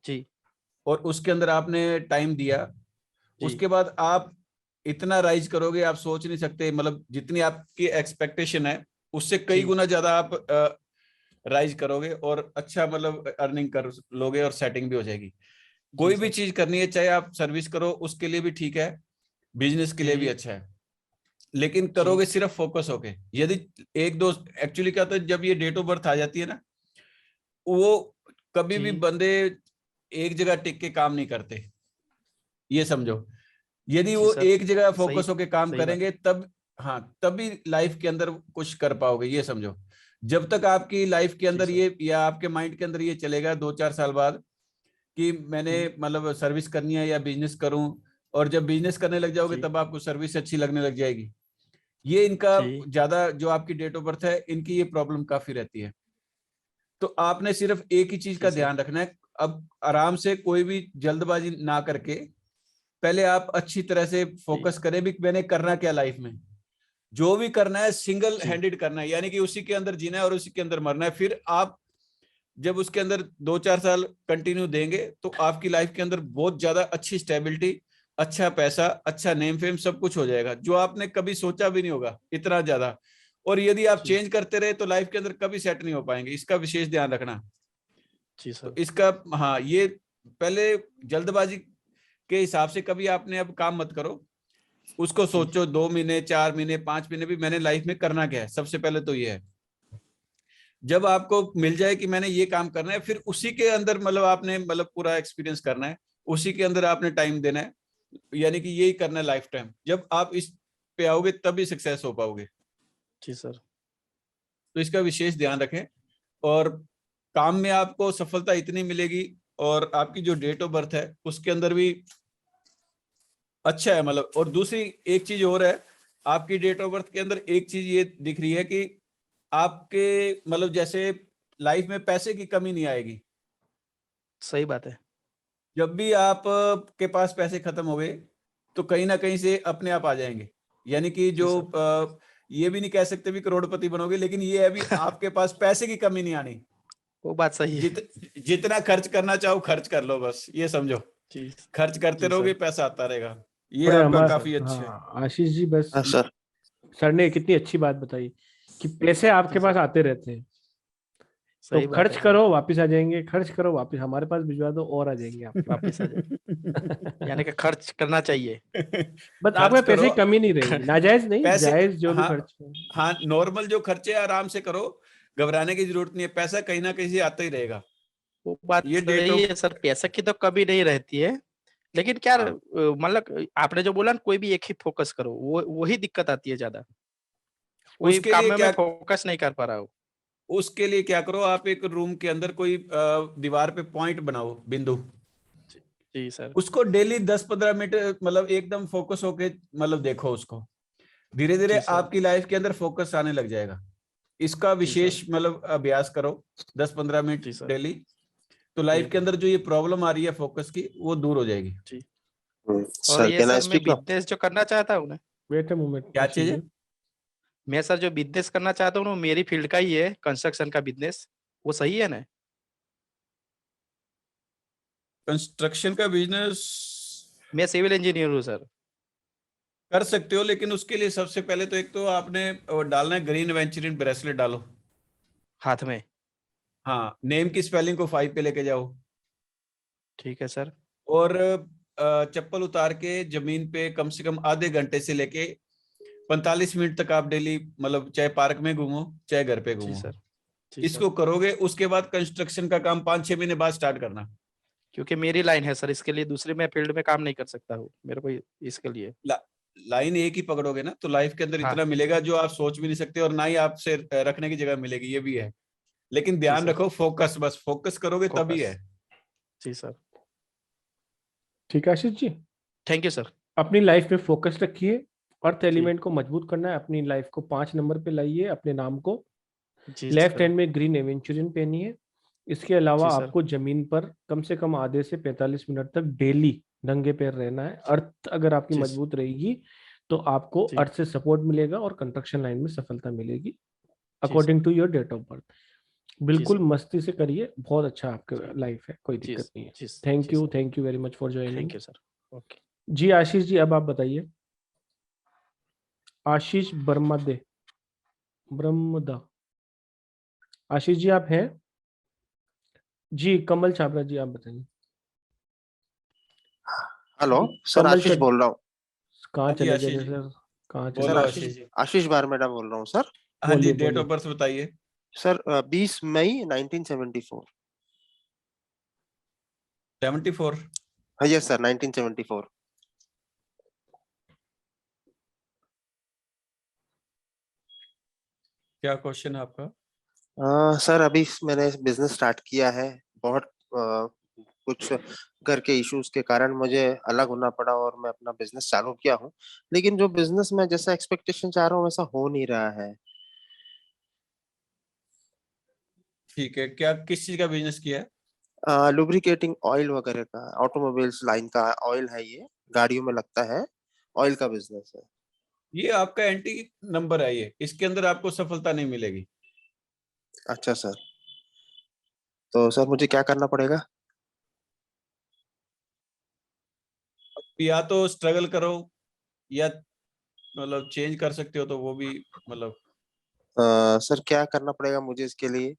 जी और उसके अंदर आपने टाइम दिया, जी उसके बाद आप इतना राइज करोगे, आप सोच नहीं सकते। मतलब जितनी आपकी एक्सपेक्टेशन है उससे कई जी गुना ज्यादा आप राइज करोगे और अच्छा मतलब अर्निंग कर लोगे और सेटिंग भी हो जाएगी। जी कोई भी सर। चीज करनी है, चाहे आप सर्विस करो उसके लिए भी ठीक है, बिजनेस के जी लिए भी जी अच्छा है, लेकिन जी करोगे सिर्फ फोकस होके। यदि एक दो, एक्चुअली क्या होता है जब ये डेट ऑफ बर्थ आ जाती है ना, वो कभी भी जी बंदे एक जगह टिक के काम नहीं करते, ये समझो। यदि जी वो सर। एक जगह सही, फोकस होके काम सही बात करेंगे है। तब, हाँ तभी लाइफ के अंदर कुछ कर पाओगे, ये समझो। जब तक आपकी लाइफ के जी अंदर सर। ये, या आपके माइंड के अंदर ये चलेगा 2-4 साल बाद कि मैंने जी मतलब सर्विस करनी है या बिजनेस करूं, और जब बिजनेस करने लग जाओगे जी तब आपको सर्विस अच्छी लगने लग जाएगी, ये इनका जी ज्यादा जो आपकी डेट ऑफ बर्थ है इनकी ये प्रॉब्लम काफी रहती है। तो आपने सिर्फ एक ही चीज जी का सर। ध्यान रखना है। अब आराम से, कोई भी जल्दबाजी ना करके, पहले आप अच्छी तरह से जी फोकस करें भी मैंने करना क्या लाइफ में। जो भी करना है सिंगल जी हैंडेड करना है, यानी कि उसी के अंदर जीना है और उसी के अंदर मरना है। फिर आप जब उसके अंदर 2-4 साल कंटिन्यू देंगे तो आपकी लाइफ के अंदर बहुत ज्यादा अच्छी स्टेबिलिटी, अच्छा पैसा, अच्छा नेम फेम सब कुछ हो जाएगा, जो आपने कभी सोचा भी नहीं होगा इतना ज्यादा। और यदि आप जी चेंज करते रहे तो लाइफ के अंदर कभी सेट नहीं हो पाएंगे, इसका विशेष ध्यान रखना। जी तो सर। इसका, हाँ, ये पहले जल्दबाजी के हिसाब से कभी आपने अब काम मत करो। उसको जी सोचो 2 महीने, 4 महीने, 5 महीने भी मैंने लाइफ में करना क्या है, सबसे पहले तो ये है। जब आपको मिल जाए कि मैंने ये काम करना है, फिर उसी के अंदर मतलब आपने मतलब पूरा एक्सपीरियंस करना है, उसी के अंदर आपने टाइम देना है, यानी कि यही करना है लाइफ टाइम। जब आप इस पे आओगे तभी सक्सेस हो पाओगे। जी सर। तो इसका विशेष ध्यान रखें। और काम में आपको सफलता इतनी मिलेगी, और आपकी जो डेट ऑफ बर्थ है उसके अंदर भी अच्छा है मतलब। और दूसरी एक चीज और है, आपकी डेट ऑफ बर्थ के अंदर एक चीज ये दिख रही है कि आपके मतलब जैसे लाइफ में पैसे की कमी नहीं आएगी। सही बात है। जब भी आप के पास पैसे खत्म हो गए तो कहीं ना कहीं से अपने आप आ जाएंगे। यानी कि जी जो सर। ये भी नहीं कह सकते भी करोड़पति बनोगे, लेकिन ये है भी आपके पास पैसे की कमी नहीं आनी। वो बात सही है। जितना खर्च करना चाहो खर्च कर लो, बस ये समझो। जी खर्च करते जी रहोगे, सर। पैसा आता रहेगा। ये बड़े आपका हमारा, काफी अच्छा है। हाँ आशीष जी, बस हाँ सर। सर ने कितनी अच्छी बात बताई कि पैसे आपके जी पास सर। आते रहते हैं, तो सही बात खर्च है सर। करो वापस आ जाएंगे, खर्च करो वापस हमारे पास भिजवा दो और आ जाएंगे वापिस आ जाए, यानी कि आपके। खर्च करना चाहिए। बस आपके खर्च पैसे करो, की कमी नहीं रहेगी, नाजायज नहीं, पैसे, जायज जो भी हाँ खर्च हो। हाँ, नॉर्मल जो खर्चे हैं आराम से करो, घबराने की जरूरत नहीं है, पैसा कहीं ना कहीं से आता ही रहेगा। वो बात ये डेट सही ऑफ, है सर, पैसा की तो कभी नहीं रहती है, लेकिन क्या हाँ, मतलब आपने जो बोला ना, कोई भी एक ही फोकस करो, वो वही दिक्कत आती है ज्यादा। कोई उसके काम लिए में मैं क्या, फोकस नहीं कर पा रहा हूँ। उसके लिए क्या करो, आप एक रूम के अंदर कोई दीवार पे पॉइंट बनाओ, बिंदु। जी जी सर। उसको डेली 10-15 मिनट मतलब एकदम फोकस होके मतलब देखो उसको। धीरे धीरे जी सर। आपकी लाइफ के अंदर फोकस आने लग जाएगा। इसका जी सर। विशेष मतलब अभ्यास करो 10-15 मिनट जी सर। डेली। तो लाइफ जी के अंदर जो ये प्रॉब्लम आ रही है फोकस की, वो दूर हो जाएगी। जी। और सर ये कैन आई सर मैं स्पीक नाउ? बिजनेस जो करना चाहता हूँ ना, वेट अ मोमेंट क्या आशीष चीज है? जी। मैं सर जो बिजनेस करना चाहता हूँ ना, वो मेरी फील्ड का ही है, कंस्ट्रक्शन का बिजनेस। वो सही है ना? कंस्ट्रक्शन का बिजनेस मैं सिविल इंजीनियर हूँ सर। कर सकते हो, लेकिन उसके लिए सबसे पहले तो एक तो आपने डालना है ग्रीन वेंचर इन ब्रेसलेट डालो। हाथ में। हाँ, नेम की स्पेलिंग को 5 पे लेके जाओ। ठीक है सर। और चप्पल उतार के जमीन पे कम से कम आधे घंटे से लेके 45 मिनट तक आप डेली मतलब चाहे पार्क में घूमो चाहे घर पे जी घूमो, सर, जी इसको सर। करोगे। उसके बाद कंस्ट्रक्शन का काम 5-6 महीने बाद स्टार्ट करना। क्योंकि मेरी लाइन है सर, इसके लिए दूसरी मैं फील्ड में काम नहीं कर सकता हूँ, मेरे को इसके लिए। लाइन एक ही पकड़ोगे ना तो लाइफ के अंदर हाँ। इतना मिलेगा जो आप सोच भी नहीं सकते, और ना ही आपसे रखने की जगह मिलेगी, ये भी है। लेकिन जी ध्यान सर। रखो, फोकस, बस फोकस करोगे तभी है। फोकस। जी सर। ठीक है Ashish ji, thank you sir. अपनी लाइफ में फोकस रखिए, अर्थ जी एलिमेंट को मजबूत करना है, अपनी लाइफ को 5 नंबर पे लाइए, अपने नाम को। जी लेफ्ट सर। हैंड में ग्रीन एवेंचुरियन पहनिए। इसके अलावा जी सर। आपको जमीन पर कम से कम आधे से 45 मिनट तक डेली नंगे पैर रहना है। अर्थ अगर आपकी जी मजबूत रहेगी तो आपको जी अर्थ से सपोर्ट मिलेगा और कंस्ट्रक्शन लाइन में सफलता मिलेगी जी sir. According to your date of birth. जी बिल्कुल सर। मस्ती से करिए, बहुत अच्छा आपके जी लाइफ है, कोई जी दिक्कत नहीं है। जी थैंक जी you, sir. Thank you very much for joining. Thank you sir. Okay. जी आशीष जी, अब आप बताइए। आशीष ब्रह्मदा, आशीष जी आप हैं? जी कमल छाबरा जी आप बताइए। हेलो जी, सर, कमल आशीष बोल रहा हूँ। कहाँ हाँ जी चले गए आशीष थे जी, सर? कहाँ चले सर बोलो गए? आशीष आशीष जी। आशीष बारमेडा बोल रहा हूँ सर। हाँ जी, बोलिए डेट ऑफ बोलिए। बर्थ बताइए। सर 20 मई 1974। 74। हाँ यस सर, 1974। क्या क्वेश्चन है आपका? सर अभी मैंने बिजनेस स्टार्ट किया है। बहुत कुछ घर के इश्यूज के कारण मुझे अलग होना पड़ा और मैं अपना बिजनेस चालू किया हूँ, लेकिन जो बिजनेस में जैसा एक्सपेक्टेशन चाह रहा हूँ वैसा हो नहीं रहा है। ठीक है, क्या किस चीज का बिजनेस किया है? लुब्रिकेटिंग ऑयल वगैरह का, ऑटोमोबाइल्स लाइन का ऑयल है, ये गाड़ियों में लगता है, ऑयल का बिजनेस है। ये आपका एंटी नंबर है, ये इसके अंदर आपको सफलता नहीं मिलेगी। अच्छा सर, तो सर मुझे क्या करना पड़ेगा? या तो स्ट्रगल करो, या मतलब चेंज कर सकते हो तो वो भी मतलब। सर क्या करना पड़ेगा मुझे इसके लिए?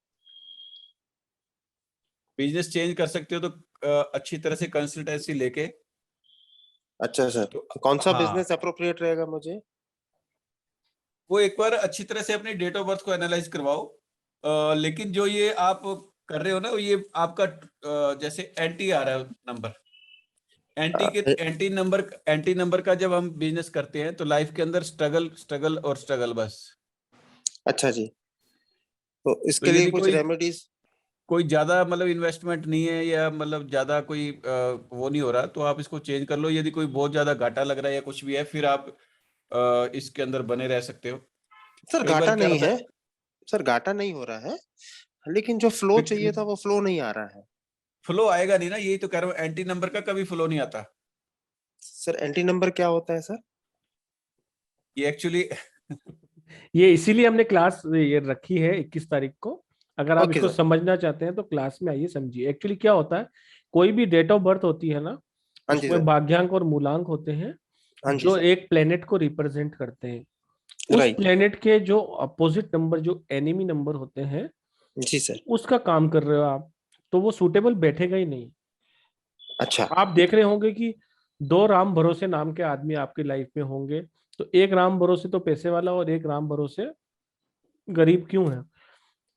बिजनेस चेंज कर सकते हो तो अच्छी तरह से कंसल्टेंसी लेके। अच्छा सर, तो तो कौन सा हाँ, बिजनेस अप्रोप्रिएट रहेगा मुझे? वो एक बार अच्छी तरह से अपनी डेट ऑफ बर्थ को एनालाइज करवाओ। लेकिन जो ये आप कर रहे हो ना, ये आपका जैसे एंटी आ रहा है नंबर। एंटी नंबर का जब हम बिजनेस करते हैं तो लाइफ के अंदर स्ट्रगल स्ट्रगल और स्ट्रगल बस। अच्छा जी, तो तो इसके लिए यदि कुछ रेमेडीज? कोई ज्यादा मतलब इन्वेस्टमेंट नहीं है, या मतलब ज्यादा कोई वो नहीं हो रहा, तो आप इसको चेंज कर लो। यदि कोई बहुत ज्यादा घाटा लग रहा है या कुछ भी है, फिर आप इसके अंदर बने रह सकते हो। सर कई बार घाटा क्या नहीं होता है, सर घाटा नहीं हो रहा है, लेकिन जो फ्लो है, चाहिए था वो फ्लो नहीं आ रहा है। फ्लो आएगा नहीं ना, यही तो कह रहा हूँ, एंटी नंबर का कभी फ्लो नहीं आता। सर एंटी नंबर क्या होता है सर? ये एक्चुअली ये इसीलिए हमने क्लास ये रखी है 21 तारीख को। अगर आप ओके इसको सर। समझना चाहते हैं तो क्लास में आइए, समझिए। एक्चुअली क्या होता है, कोई भी डेट ऑफ बर्थ होती है ना, हाँ जी उसमें सर। भाग्यांक और मूलांक होते हैं हाँ जी जो सर। एक प्लेनेट को रिप्रेजेंट करते हैं। उस राइट। प्लेनेट के जो अपोजिट नंबर, जो एनिमी नंबर होते हैं, जी सर। उसका काम कर रहे हो आप, तो वो सूटेबल बैठेगा ही नहीं। अच्छा। आप देख रहे होंगे कि 2 राम भरोसे नाम के आदमी आपकी लाइफ में होंगे, तो एक राम भरोसे तो पैसे वाला और एक राम भरोसे गरीब क्यों है?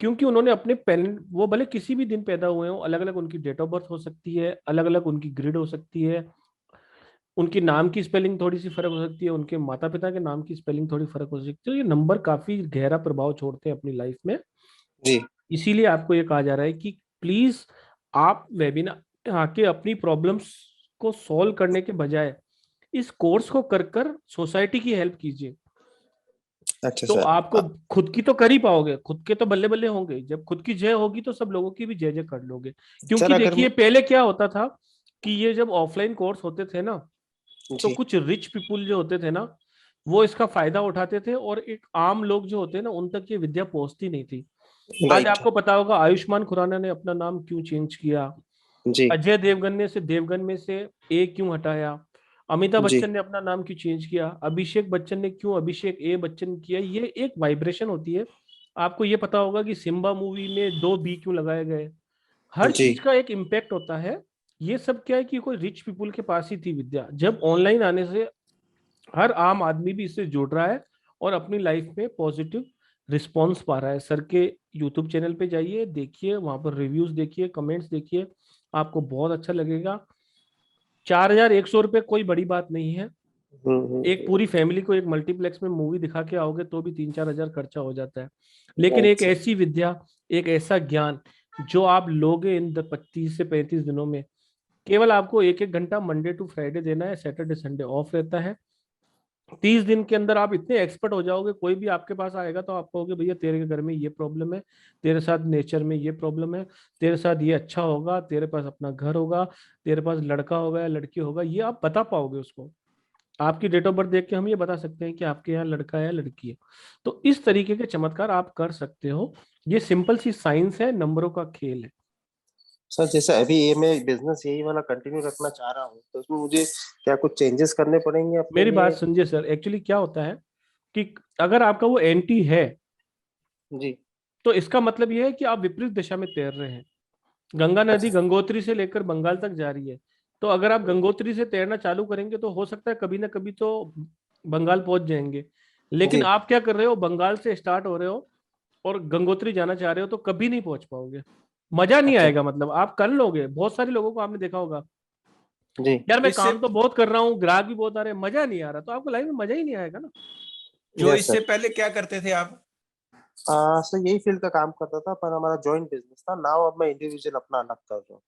क्योंकि उन्होंने अपने पेरेंट, वो भले किसी भी दिन पैदा हुए हो, अलग अलग उनकी डेट ऑफ बर्थ हो सकती है, अलग अलग उनकी ग्रिड हो सकती है, उनकी नाम की स्पेलिंग थोड़ी सी फर्क हो सकती है, उनके माता पिता के नाम की स्पेलिंग थोड़ी फर्क हो सकती है। तो ये नंबर काफी गहरा प्रभाव छोड़ते हैं अपनी लाइफ में। जी। इसीलिए आपको ये कहा जा रहा है कि प्लीज आप वेबिनार आके अपनी प्रॉब्लम्स को सॉल्व करने के बजाय इस कोर्स को कर कर सोसाइटी की हेल्प कीजिए। अच्छा तो सर। आपको खुद की तो कर ही पाओगे, खुद के तो बल्ले बल्ले होंगे। जब खुद की जय होगी तो सब लोगों की भी जय जय कर लोगे। सर क्योंकि अगर देखिए पहले क्या होता था कि ये जब ऑफलाइन कोर्स होते थे ना, तो जी। कुछ रिच पीपुल जो होते थे ना, वो इसका फायदा उठाते थे, और एक आम लोग जो होते हैं ना, उन तक ये विद्या पहुंचती नहीं थी। आज राइट। आपको पता होगा आयुष्मान खुराना ने अपना नाम क्यों चेंज किया, जी। अजय देवगन ने से देवगन में से ए क्यों हटाया, अमिताभ जी। बच्चन ने अपना नाम क्यों चेंज किया, अभिषेक बच्चन ने क्यों अभिषेक ए बच्चन किया। ये एक वाइब्रेशन होती है। आपको ये पता होगा कि सिम्बा मूवी में 2 बी क्यों लगाए गए। हर जी। चीज का एक इम्पैक्ट होता है। ये सब क्या है कि कोई रिच पीपुल के पास ही थी विद्या, जब ऑनलाइन आने से हर आम आदमी भी इससे जुड़ रहा है और अपनी लाइफ में पॉजिटिव रिस्पॉन्स पा रहा है। सर के यूट्यूब चैनल पे जाइए, देखिए, वहां पर रिव्यूज देखिए, कमेंट्स देखिए, आपको बहुत अच्छा लगेगा। 4,100 रुपये कोई बड़ी बात नहीं है। एक पूरी फैमिली को एक मल्टीप्लेक्स में मूवी दिखा के आओगे तो भी 3-4 हजार खर्चा हो जाता है। लेकिन एक ऐसी विद्या, एक ऐसा ज्ञान जो आप लोगे इन 25 से 35 दिनों में, केवल आपको 1-1 घंटा मंडे टू फ्राइडे देना है, सैटरडे संडे ऑफ रहता है। 30 दिन के अंदर आप इतने एक्सपर्ट हो जाओगे, कोई भी आपके पास आएगा तो आप कहोगे भैया तेरे घर में ये प्रॉब्लम है, तेरे साथ नेचर में ये प्रॉब्लम है, तेरे साथ ये अच्छा होगा, तेरे पास अपना घर होगा, तेरे पास लड़का होगा या लड़की होगा, ये आप बता पाओगे उसको। आपकी डेट ऑफ बर्थ देख के हम ये बता सकते हैं कि आपके यहाँ लड़का है या लड़की है। तो इस तरीके के चमत्कार आप कर सकते हो। ये सिंपल सी साइंस है, नंबरों का खेल है। सर जैसे अभी ये मैं बिजनेस यही वाला कंटिन्यू रखना चाह रहा हूँ, तो उसमें मुझे क्या कुछ चेंजेस करने पड़ेंगे अपने मेरी लिए? बात समझिए सर, एक्चुअली क्या होता है कि अगर आपका वो एंटी है जी, तो इसका मतलब ये है कि आप विपरीत दिशा में तैर रहे हैं। गंगा नदी गंगोत्री से लेकर बंगाल तक जा रही है, तो अगर आप गंगोत्री से तैरना चालू करेंगे तो हो सकता है कभी ना कभी तो बंगाल पहुंच जाएंगे। लेकिन जी। आप क्या कर रहे हो, बंगाल से स्टार्ट हो रहे हो और गंगोत्री जाना चाह रहे हो, तो कभी नहीं पहुंच पाओगे, मजा नहीं अच्छा। आएगा। मतलब आप कर लोगे, बहुत सारे लोगों को आपने देखा होगा, जी। यार मैं इससे काम तो बहुत कर रहा हूँ, ग्राहक भी बहुत आ रहे हैं, मजा नहीं आ रहा, तो आपको लाइफ में मजा ही नहीं आएगा ना। जो यस इससे सर। पहले क्या करते थे आप? सर यही फील्ड का काम करता था, पर हमारा जॉइंट बिजनेस था। नाउ अब मैं इंडिविजुअल अपना अलग कर रहा हूँ।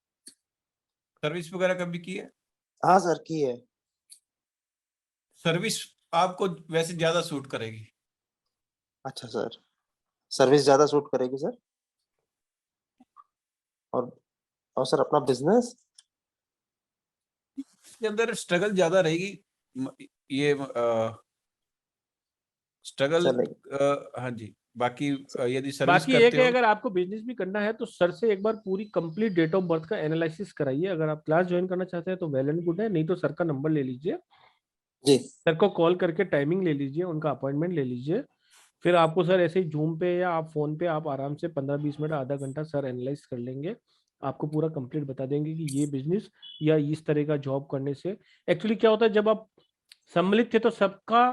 सर्विस वगैरह कभी की है? हाँ सर, की है। सर्विस आपको वैसे ज्यादा सूट करेगी। अच्छा सर, सर्विस ज्यादा सूट करेगी सर। और और सर अपना बिजनेस के अंदर स्ट्रगल ज्यादा रहेगी। ये स्ट्रगल, चलेगी। हाँ जी। बाकी यदि सर्विस बाकी एक करते है, हो, अगर आपको बिजनेस भी करना है तो सर से एक बार पूरी कंप्लीट डेट ऑफ बर्थ का एनालिसिस कराइए। अगर आप क्लास ज्वाइन करना चाहते हैं तो वेल एंड गुड है, नहीं तो सर का नंबर ले लीजिए, जी। सर को कॉल करके टाइमिंग ले लीजिए, उनका अपॉइंटमेंट ले लीजिए। फिर आपको सर ऐसे ही जूम पे या आप फोन पे आप आराम से 15-20 मिनट, आधा घंटा सर एनालाइज कर लेंगे, आपको पूरा कंप्लीट बता देंगे कि ये बिजनेस या इस तरह का जॉब करने से एक्चुअली क्या होता है। जब आप सम्मिलित थे तो सबका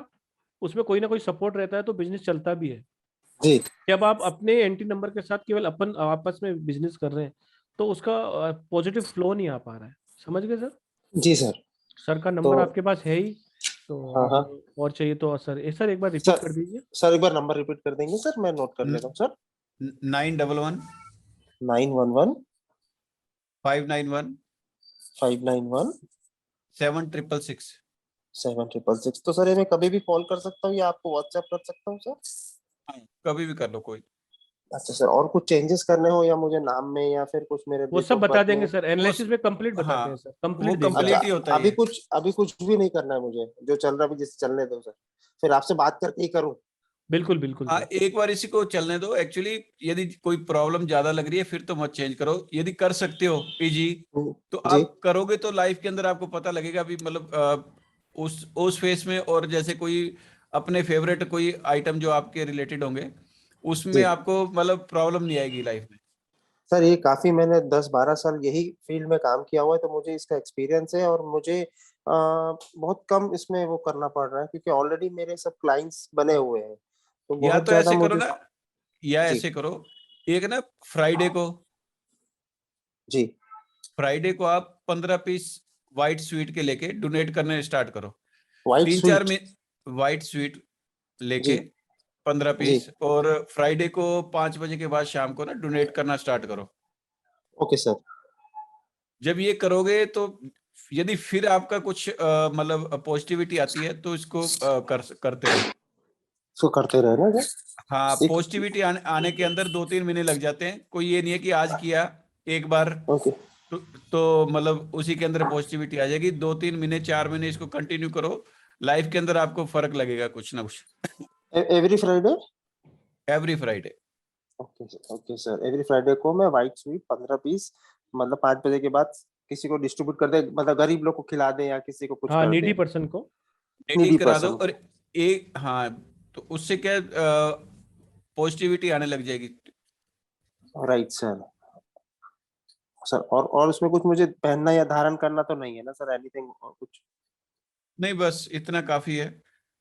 उसमें कोई ना कोई सपोर्ट रहता है, तो बिजनेस चलता भी है। जी। जब आप अपने एंटी नंबर के साथ केवल अपन आपस में बिजनेस कर रहे हैं तो उसका पॉजिटिव फ्लो नहीं आ पा रहा है। समझ गए सर? जी सर। सर का तो नंबर आपके पास है ही, तो हाँ हाँ आप और चाहिए तो सर एक बार रिपीट सर। कर दीजिए। सर एक बार नंबर रिपीट कर देंगे सर, मैं नोट कर लेता हूँ सर। 911 911 591 591 7666। 7666। तो सर ये मैं कभी भी कॉल कर सकता हूँ या आपको व्हाट्सएप कर सकता हूँ सर? कभी भी कर लो कोई। अच्छा सर, और कुछ चेंजेस करने हो या मुझे नाम में या फिर कुछ मेरे वो डेट सब ऑफ बता बर्थ देंगे में? सर, वो एनालिसिस में कंप्लीट बताते हैं हाँ, सर, वो कंप्लीट देंगे। अच्छा, कंप्लीट ही होता है अभी ये। कुछ भी नहीं करना है मुझे, जो चल रहा है अभी जिससे चलने दो सर, फिर आपसे बात करके ही करूँ? बिल्कुल बिल्कुल हाँ, सर। एक बार इसी को चलने दो। एक्चुअली यदि कोई प्रॉब्लम ज्यादा लग रही है फिर तो मत चेंज करो। यदि कर सकते हो पीजी तो जी। आप करोगे, तो लाइफ के अंदर आपको पता लगेगा भी, मतलब उस फेस में। और जैसे कोई अपने फेवरेट कोई आइटम जो आपके रिलेटेड होंगे उसमें जी आपको मतलब प्रॉब्लम नहीं आएगी लाइफ में। सर, ये काफी मैंने 10-12 साल यही फील्ड में काम किया हुआ है, तो मुझे इसका एक्सपीरियंस है। और मुझे बहुत कम इसमें वो करना पड़ रहा है, क्योंकि ऑलरेडी मेरे सब क्लाइंट्स बने हुए हैं, तो या बहुत तो ज्यादा ऐसे करो मुझे। ना, या जी। ऐसे करो, एक ना फ्राइडे को जी। फ्राइडे को आप 15 पीस व्हाइट स्वीट के लेके डोनेट करने स्टार्ट करो। White 3-4 sweet. में व्हाइट स्वीट जी। लेके 15 जी। पीस, और फ्राइडे को 5 बजे के बाद शाम को ना डोनेट करना स्टार्ट करो। Okay sir. जब ये करोगे तो यदि फिर आपका कुछ मतलब पॉजिटिविटी आती है तो इसको करते रहो। इसको करते रहे ना सर। हाँ, एक। पॉजिटिविटी आने के अंदर 2-3 महीने लग जाते हैं। कोई ये नहीं है कि आज किया एक बार ओके। तो मतलब उसी के अंदर पॉजिटिविटी आ जाएगी। 2-3 महीने 4 महीने इसको कंटिन्यू करो, लाइफ के अंदर आपको फर्क लगेगा कुछ ना कुछ। Every Friday. Every Friday. Okay sir, every Friday को मैं व्हाइट स्वीट 15 पीस, मतलब 5 बजे के बाद किसी को डिस्ट्रीब्यूट कर दे, मतलब गरीब लोग को खिला दे या किसी को कुछ हाँ, कर नीडी दे। पर्सन को। रेडी नीडी करा दो। पर्सन और को। एक, हाँ, तो उससे क्या पॉजिटिविटी आने लग जाएगी। Right sir. सर और उसमें कुछ मुझे पहनना या धारण करना तो नहीं है ना सर, एनीथिंग और कुछ? नहीं, बस इतना काफी है।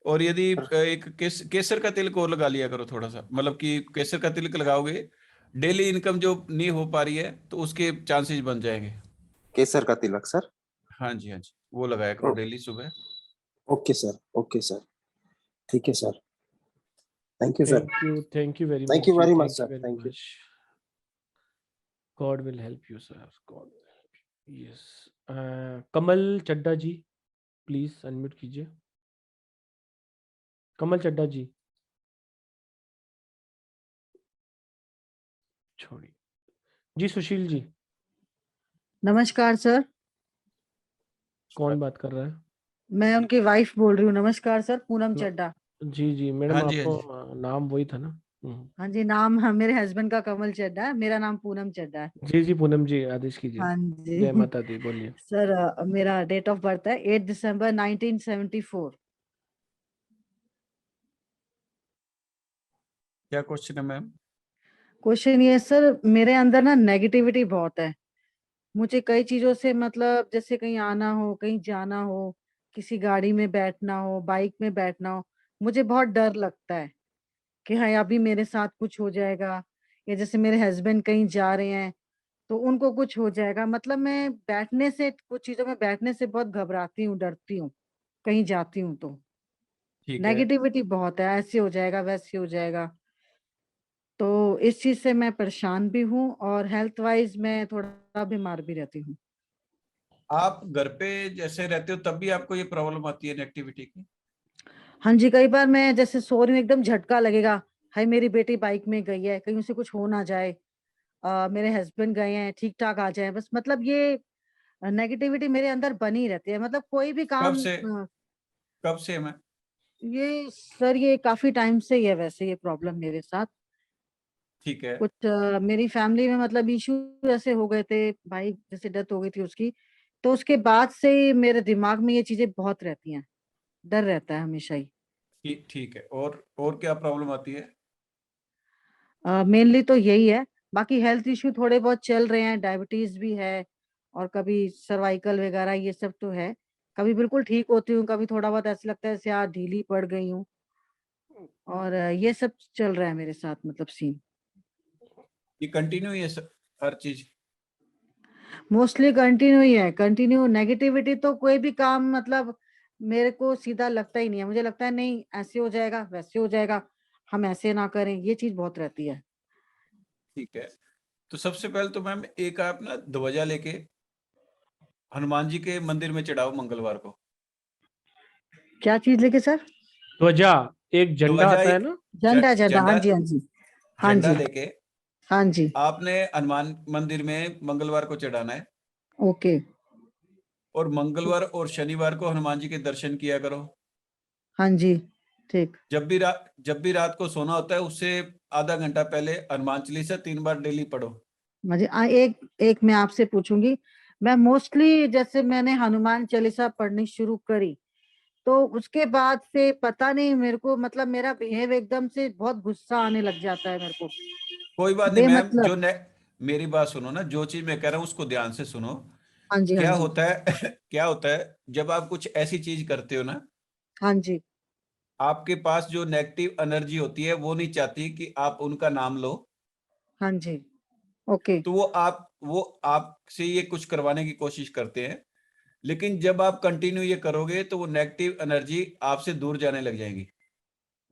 और यदि एक केसर का तिलक और लगा लिया करो थोड़ा सा, मतलब कि केसर का तिलक लगाओगे डेली इनकम जो नहीं हो पा रही है तो उसके चांसेस बन जाएंगे। केसर का तिलक सर? हाँ जी, हाँ जी, वो लगाया करो डेली सुबह। ओके सर, ओके सर, ठीक है sir. Thank you sir, thank you very much, thank you very much thank you sir, very thank you. Much. God will help you sir, God will help you. Yes, Kamal Chadda ji please unmute कीजिए। कमल चड्डा जी छोड़िए जी। सुशील जी, नमस्कार sir, कौन बात कर रहा है? मैं उनकी वाइफ बोल रही हूँ। नमस्कार सर, पूनम न- चड्डा। जी जी मैडम, हाँ जी, हाँ जी। आपको नाम वही था ना? हाँ जी, नाम मेरे हस्बैंड का कमल चड्डा है, मेरा नाम पूनम चड्डा है। जी जी पूनम जी, आदेश कीजिए। हाँ जी जय माता दी, बोलिए। सर, मेरा डेट ऑफ बर्थ है 8 दिसंबर 1974। क्या क्वेश्चन है मैम? क्वेश्चन ये है सर, मेरे अंदर ना नेगेटिविटी बहुत है। मुझे कई चीजों से मतलब जैसे कहीं आना हो, कहीं जाना हो, किसी गाड़ी में बैठना हो, बाइक में बैठना हो, मुझे बहुत डर लगता है कि हाँ अभी मेरे साथ कुछ हो जाएगा, या जैसे मेरे हस्बैंड कहीं जा रहे हैं तो उनको कुछ हो जाएगा। मतलब मैं बैठने से, कुछ चीजों में बैठने से बहुत घबराती हूँ, डरती हूँ कहीं जाती हूँ तो। ठीक है। नेगेटिविटी बहुत है, ऐसे हो जाएगा वैसे हो जाएगा, तो इस चीज से मैं परेशान भी हूँ और हेल्थ वाइज मैं थोड़ा बीमार भी रहती हूँ। आप घर पे जैसे रहते हो तब भी आपको ये प्रॉब्लम आती है नेगेटिविटी की? हाँ जी, कई बार मैं जैसे सो रही हूँ, एकदम झटका लगेगा, हाय मेरी बेटी बाइक में गई है, कहीं उसे कुछ हो ना जाए, मेरे हस्बैंड गए हैं ठीक ठाक आ जाए बस। मतलब ये नेगेटिविटी मेरे अंदर बनी रहती है, मतलब कोई भी कब काम। से, कब से मैं? ये सर ये काफी टाइम से ही है वैसे ये प्रॉब्लम मेरे साथ। ठीक है। कुछ मेरी फैमिली में मतलब इशू ऐसे हो गए थे, भाई जैसे डेथ हो गई थी उसकी, तो उसके बाद से ही मेरे दिमाग में ये चीजें बहुत रहती हैं, डर रहता है हमेशा ही। ठीक है, और क्या प्रॉब्लम आती है? मेनली तो यही है, बाकी हेल्थ इश्यू थोड़े बहुत चल रहे हैं, डायबिटीज भी है और कभी सर्वाइकल वगैरह ये सब तो है। कभी बिल्कुल ठीक होती हूँ, कभी थोड़ा बहुत ऐसा लगता है जैसे यार ढीली पड़ गई हूँ, और ये सब चल रहा है मेरे साथ, मतलब सीन ये कंटिन्यू है हर चीज? मोस्टली कंटिन्यू ही है। कंटिन्यू नेगेटिविटी तो कोई भी काम मतलब मेरे को सीधा लगता ही नहीं है, मुझे लगता है नहीं ऐसे हो जाएगा वैसे हो जाएगा, हम ऐसे ना करें, ये चीज बहुत रहती है। ठीक है, तो सबसे पहले तो मैम एक आप ना ध्वजा लेके हनुमान जी के मंदिर में चढ़ाओ मंगलवार को। क्या चीज लेके सर? ध्वजा, एक झंडा ध्वजा, आता है ना? झंडा, झंडा, हाँ झंडा, जी हाँ जी हाँ झंडा जी लेके हाँ जी। आपने हनुमान मंदिर में मंगलवार को चढ़ाना है। ओके। और मंगलवार और शनिवार को हनुमान जी के दर्शन किया करो। हाँ जी ठीक। जब भी रात को सोना होता है उससे आधा घंटा पहले हनुमान चालीसा 3 बार डेली पढ़ो। मुझे एक एक मैं आपसे पूछूंगी, मैं मोस्टली जैसे मैंने हनुमान चालीसा पढ़नी शुरू करी तो उसके बाद से पता नहीं मेरे को, मतलब मेरा बिहेव एकदम से बहुत गुस्सा आने लग जाता है मेरे को, कोई बात नहीं मैम, बेमतलब। मेरी बात सुनो ना, जो चीज मैं कह रहा हूँ उसको ध्यान से सुनो। हाँ जी हाँ क्या जी होता है क्या होता है जब आप कुछ ऐसी चीज करते हो ना, हाँ जी आपके पास जो नेगेटिव एनर्जी होती है वो नहीं चाहती कि आप उनका नाम लो। हाँ जी। ओके। तो वो आपसे ये कुछ करवाने की कोशिश करते हैं, लेकिन जब आप कंटिन्यू ये करोगे तो वो नेगेटिव एनर्जी आपसे दूर जाने लग जाएगी।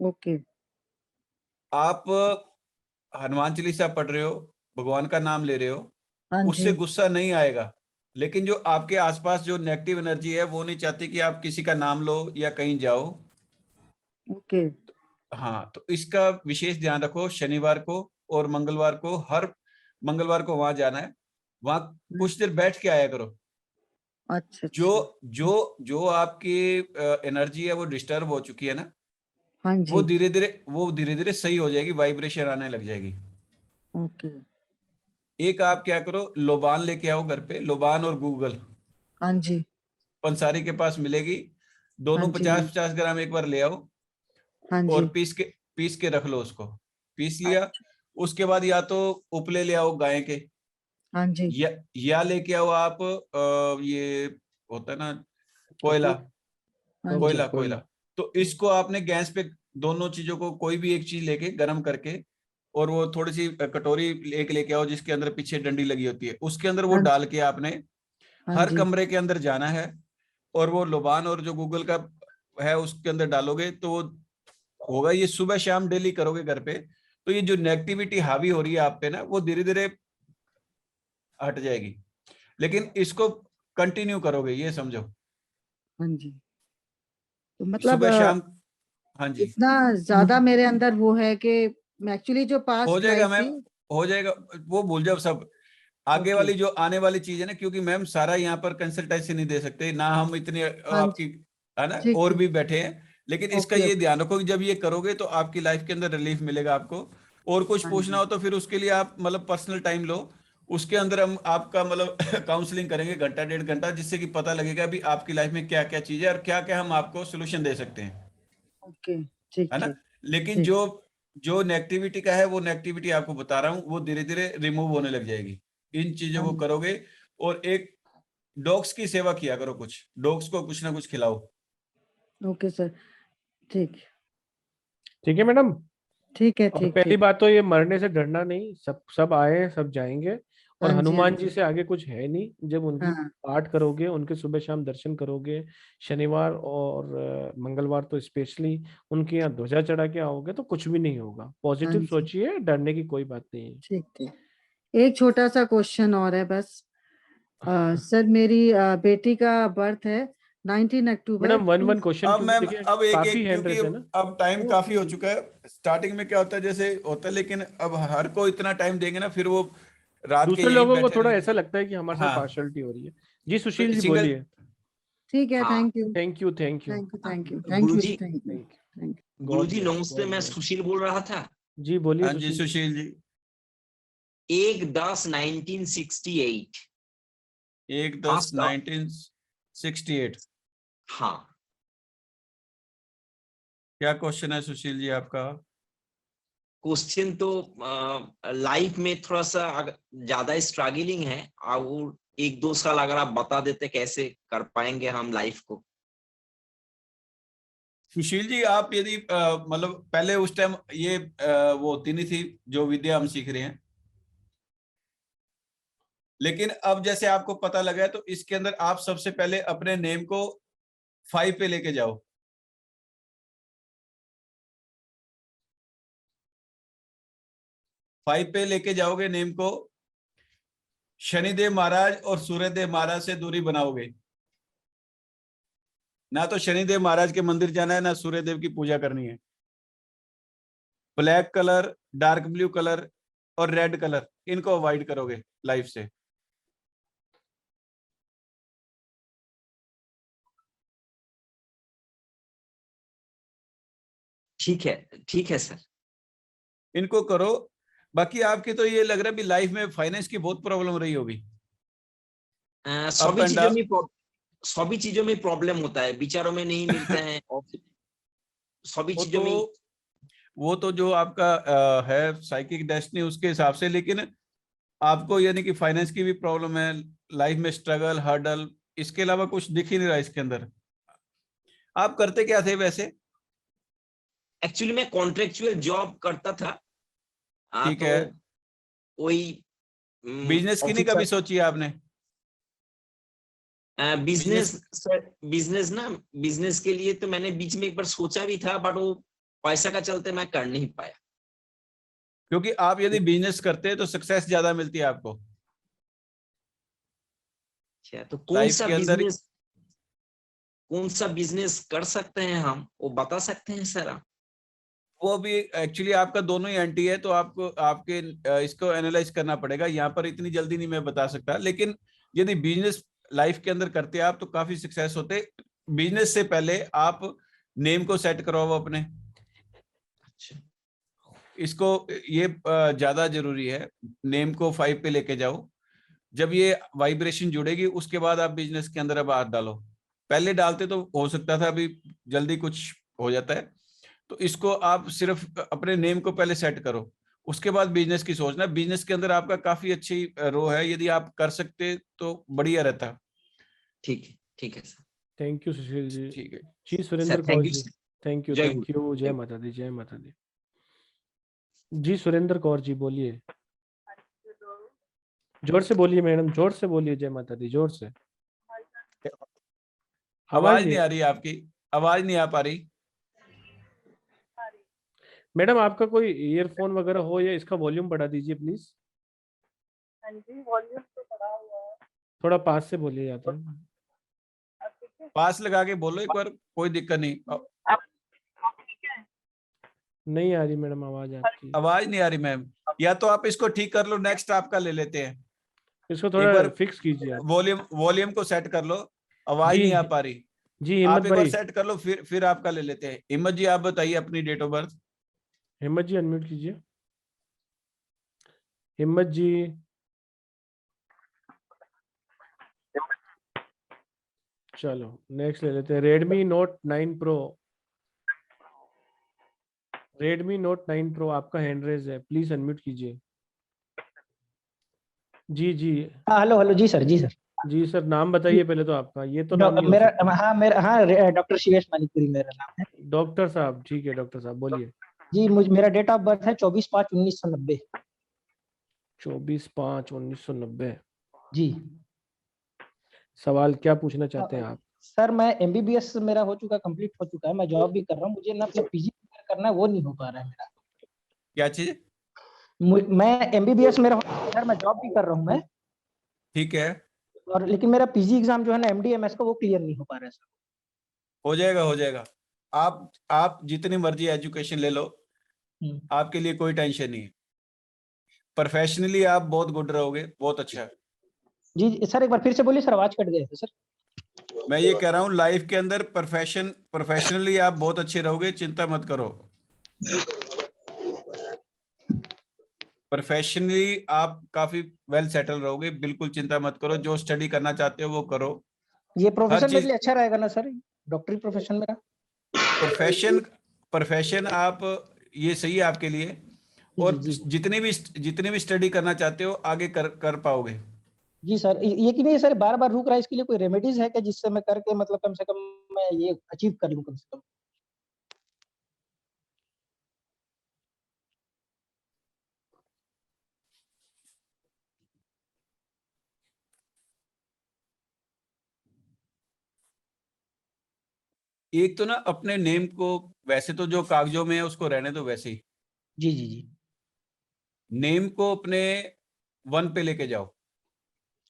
ओके। आप हनुमान चालीसा पढ़ रहे हो, भगवान का नाम ले रहे हो, हाँ उससे जी। गुस्सा नहीं आएगा, लेकिन जो आपके आसपास जो नेगेटिव एनर्जी है वो नहीं चाहती कि आप किसी का नाम लो या कहीं जाओ। ओके। हाँ, तो इसका विशेष ध्यान रखो। शनिवार को और मंगलवार को, हर मंगलवार को वहां जाना है, वहां कुछ देर बैठ के आया करो। अच्छा जो अच्छा। जो आपकी एनर्जी है वो डिस्टर्ब हो चुकी है ना, हाँ जी। वो धीरे धीरे सही हो जाएगी, वाइब्रेशन आने लग जाएगी। ओके। एक आप क्या करो, लोबान लेके आओ घर पे, लोबान और गूगल हाँ जी पंसारी के पास मिलेगी। हाँ दोनों जी 50-50 ग्राम एक बार ले आओ हाँ और जी। पीस के रख लो उसको। पीस लिया, अच्छा। उसके बाद या तो उपले ले आओ गाय के, हाँ जी। या लेके आओ आप ये होता है ना, कोयला, हाँ जी। कोयला कोयला। कोयला। तो इसको आपने गैस पे दोनों चीजों को कोई भी एक चीज लेके गर्म करके, और वो थोड़ी सी कटोरी एक लेके आओ जिसके अंदर पीछे डंडी लगी होती है, उसके अंदर वो हाँ जी, डाल के आपने हाँ हर जी, कमरे के अंदर जाना है, और वो लोबान और जो गूगल का है उसके अंदर डालोगे तो वो होगा। ये सुबह शाम डेली करोगे घर पे, तो ये जो नेगेटिविटी हावी हो रही है आप पे ना, वो धीरे धीरे हट जाएगी। लेकिन इसको कंटिन्यू करोगे, ये समझो। हाँ जी। तो मतलब सुबह शाम, हाँ जी, इतना ज्यादा मेरे अंदर वो है कि मैं एक्चुअली जो हो पास्ट जाएगा लाइफ मैम, थी। हो जाएगा। वो भूल जाओ सब, आगे ओके, वाली जो आने वाली चीज है ना, क्योंकि मैम सारा यहाँ पर कंसल्टेंसी नहीं दे सकते ना हम इतने हाँ आपकी, जी, है ना, ठीक और ठीक, भी बैठे हैं। लेकिन इसका ओके ये ओके, ध्यान रखो कि जब ये करोगे तो आपकी लाइफ के अंदर रिलीफ मिलेगा आपको। और कुछ हाँ पूछना जी, हो तो फिर उसके लिए आप मतलब पर्सनल टाइम लो, उसके अंदर हम आपका मतलब काउंसलिंग करेंगे घंटा 1.5 घंटा, जिससे कि पता लगेगा भी आपकी लाइफ में क्या क्या चीज है और क्या क्या हम आपको सोल्यूशन दे सकते हैं, ओके, ठीक है ना। ठीक लेकिन ठीक, जो जो नेगेटिविटी का है, वो नेगेटिविटी आपको बता रहा हूँ, वो धीरे धीरे रिमूव होने लग जाएगी इन चीजों हाँ को जी, करोगे। और एक डॉग्स की सेवा किया करो, कुछ डॉग्स को कुछ ना कुछ खिलाओ। ओके सर, ठीक ठीक है मैडम। ठीक है, और ठीक पहली ठीक, बात तो ये मरने से डरना नहीं, सब सब आए सब जाएंगे। और हाँ जी, हाँ हनुमान जी जी, से आगे कुछ है नहीं। जब उनकी हाँ पाठ करोगे, उनके सुबह शाम दर्शन करोगे, शनिवार और मंगलवार तो स्पेशली उनके यहाँ ध्वजा चढ़ा के आओगे, तो कुछ भी नहीं होगा। हाँ पॉजिटिव जी, सोचिए, डरने की कोई बात नहीं है। ठीक ठीक। एक छोटा सा क्वेश्चन और है बस। सर मेरी बेटी का बर्थ है 19 अक्टूबर मैडम वन वन क्वेश्चन, अब क्योंकि मैम, देखिए अब एक काफी एक, हैंड क्योंकि रेज है ना। अब टाइम काफी हो ओके, चुका है। स्टार्टिंग में क्या होता है जैसे होता है, लेकिन अब हर को इतना टाइम देंगे ना, फिर वो रात के दूसरे यहीं लोगों को बैठे थोड़ा रहेंगे। ऐसा लगता है कि हमारे साथ हाँ, पार्शलिटी हो रही है। जी तो सुशील जी सिंगल, बोलिए। ठीक है, हाँ thank you, thank you, thank you, thank you, thank you, thank you ji, Guruji thank you, thank thank you. You. God Guruji bless, नमस्ते, गॉड मैं ब्लेस। सुशील बोल रहा था। जी बोलिए हाँ जी सुशील जी। सुशील जी। 1/10/1968 1/10 फर्स्ट 1968। हाँ, क्या क्वेश्चन है सुशील जी आपका? क्वेश्चन तो लाइफ में थोड़ा सा ज्यादा स्ट्रगलिंग है, और 1-2 साल अगर आप बता देते कैसे कर पाएंगे हम लाइफ को। सुशील जी, आप यदि मतलब पहले उस टाइम ये वो होती नहीं थी जो विद्या हम सीख रहे हैं, लेकिन अब जैसे आपको पता लगा है, तो इसके अंदर आप सबसे पहले अपने नेम को 5 पे लेके जाओ। फाइव पे लेके जाओगे नेम को, शनिदेव महाराज और सूर्यदेव महाराज से दूरी बनाओगे। ना तो शनिदेव महाराज के मंदिर जाना है, ना सूर्यदेव की पूजा करनी है। Black colour, dark blue colour और रेड कलर, इनको अवॉइड करोगे लाइफ से। ठीक है सर। इनको करो। बाकी आपकी तो ये लग रहा है भी लाइफ में फाइनेंस की बहुत प्रॉब्लम रही होगी। Up and down. सभी चीजों में प्रॉब्लम होता है, विचारों में नहीं मिलते हैं, और सभी वो चीजों में। वो तो जो आपका है साइकिक डेस्टिनी उसके हिसाब से, लेकिन आपको यानी कि फाइनेंस की भी प्रॉब्लम है, लाइफ में स्ट्रगल, हर्डल, इसके अलावा कुछ दिख ही नहीं रहा इसके अंदर। आप करते क्या थे वैसे? एक्चुअली मैं कॉन्ट्रेक्चुअल जॉब करता था। ठीक तो है। वही बिजनेस की नहीं कभी सोची आपने? बिजनेस सर, बिजनेस के लिए तो मैंने बीच में एक बार सोचा भी था, बट वो पैसा का चलते मैं कर नहीं पाया। क्योंकि आप यदि बिजनेस करते हैं तो सक्सेस ज्यादा मिलती है आपको अच्छा, तो कौन लाइफ सा के अंदर। बिजनेस कर सकते हैं हम, वो बता सकते हैं सर आप? वो भी एक्चुअली आपका दोनों ही एंटी है, तो आपको आपके इसको एनालाइज करना पड़ेगा। यहाँ पर इतनी जल्दी नहीं मैं बता सकता, लेकिन यदि बिजनेस लाइफ के अंदर करते आप तो काफी सक्सेस होते। बिजनेस से पहले आप नेम को सेट कराओ अपने। अच्छा, इसको ये ज्यादा जरूरी है। नेम को 5 पे लेके जाओ। जब ये वाइब्रेशन जुड़ेगी उसके बाद आप बिजनेस के अंदर अब हाथ डालो। पहले डालते तो हो सकता था, अभी जल्दी कुछ हो जाता है। तो इसको आप सिर्फ अपने नेम को पहले सेट करो, उसके बाद बिजनेस की सोचना। बिजनेस के अंदर आपका काफी अच्छी रो है, यदि आप कर सकते तो बढ़िया रहता। ठीक है sir. Thank you Sushil ji. ठीक है जी sir Surendra thank Kaur you ji. Thank you, Jai thank you. जय माता दी, जय माता दी। जी सुरेंद्र कौर जी बोलिए, जोर से बोलिए मैडम, जोर से बोलिए। जय माता दी, जोर से। आवाज नहीं आ रही आपकी, आवाज नहीं आ पा रही। मैडम आपका कोई ईयरफोन वगैरह हो या इसका वॉल्यूम बढ़ा दीजिए प्लीज। हाँ जी, वॉल्यूम तो बढ़ा हुआ है। थोड़ा पास से बोलिए या तो। अब ठीक है? पास लगा के बोलो एक बार, कोई दिक्कत नहीं। अब ठीक है? नहीं आ रही मैडम आवाज आपकी। आवाज नहीं आ रही मैम, या तो आप इसको ठीक कर लो, नेक्स्ट आपका ले लेते हैं। इसको एक थोड़ा बार फिक्स कीजिए आप। वॉल्यूम को सेट कर लो, आवाज जी नहीं आ पा रही। जी हिम्मत आप एक बार भाई, सेट कर लो, फिर आपका ले लेते हैं। हिम्मत जी आप बताइए अपनी डेट ऑफ बर्थ। हिम्मत जी अनम्यूट कीजिए। हिम्मत जी, चलो नेक्स्ट ले लेते हैं। Redmi note 9 pro, Redmi note 9 pro आपका हैंड रेज है, प्लीज अनम्यूट कीजिए। जी जी हाँ हेलो हेलो, जी सर, जी सर। जी सर, नाम बताइए पहले तो आपका, ये तो नाम नहीं हो मेरा सकता। हाँ डॉक्टर शिवेश मानिकपुरी मेरा नाम है। डॉक्टर साहब, ठीक है डॉक्टर साहब बोलिए। जी मेरा डेट ऑफ बर्थ है 24/5/1990। 24/5/1990। जी सवाल क्या पूछना चाहते हैं आप? सर, मैं एमबीबीएस मेरा हो चुका, कंप्लीट हो चुका है, मैं जॉब भी कर रहा हूँ, मुझे ना अपना पीजी करना है, वो नहीं हो पा रहा है मेरा। क्या चीज? मैं एमबीबीएस मेरा सर, मैं जॉब भी कर रहा हूँ मैं, ठीक है, और लेकिन मेरा पीजी एग्जाम जो है ना एमडीएमएस का, वो क्लियर नहीं हो पा रहा है सर। हो जाएगा हो जाएगा। आप जितनी मर्जी एजुकेशन ले लो, आपके लिए कोई टेंशन नहीं है। प्रोफेशनली आप बहुत गुड रहोगे, बहुत अच्छा है। जी सर, एक बार फिर से बोलिए सर, आवाज कट गया है सर। मैं ये कह रहा हूँ लाइफ के अंदर प्रोफेशनली आप बहुत अच्छे रहोगे, चिंता मत करो। प्रोफेशनली आप काफी वेल सेटल रहोगे, बिल्कुल चिंता मत करो। जो स्टडी करना चाहते हो वो करो। ये प्रोफेशन चीज- मेरे लिए अच्छा रहेगा ना सर, डॉक्टरी प्रोफेशन मेरा? प्रोफेशन आप ये सही है आपके लिए, और जितनी भी स्टडी करना चाहते हो आगे कर पाओगे। जी सर, ये कि नहीं सर बार बार रुक रहा है, इसके लिए कोई रेमेडीज है क्या जिससे मैं करके मतलब कम से कम मैं ये अचीव कर लूं कम से कम? एक तो ना अपने नेम को, वैसे तो जो कागजों में है उसको रहने दो वैसे ही। जी जी जी। नेम को अपने 1 पे लेके जाओ।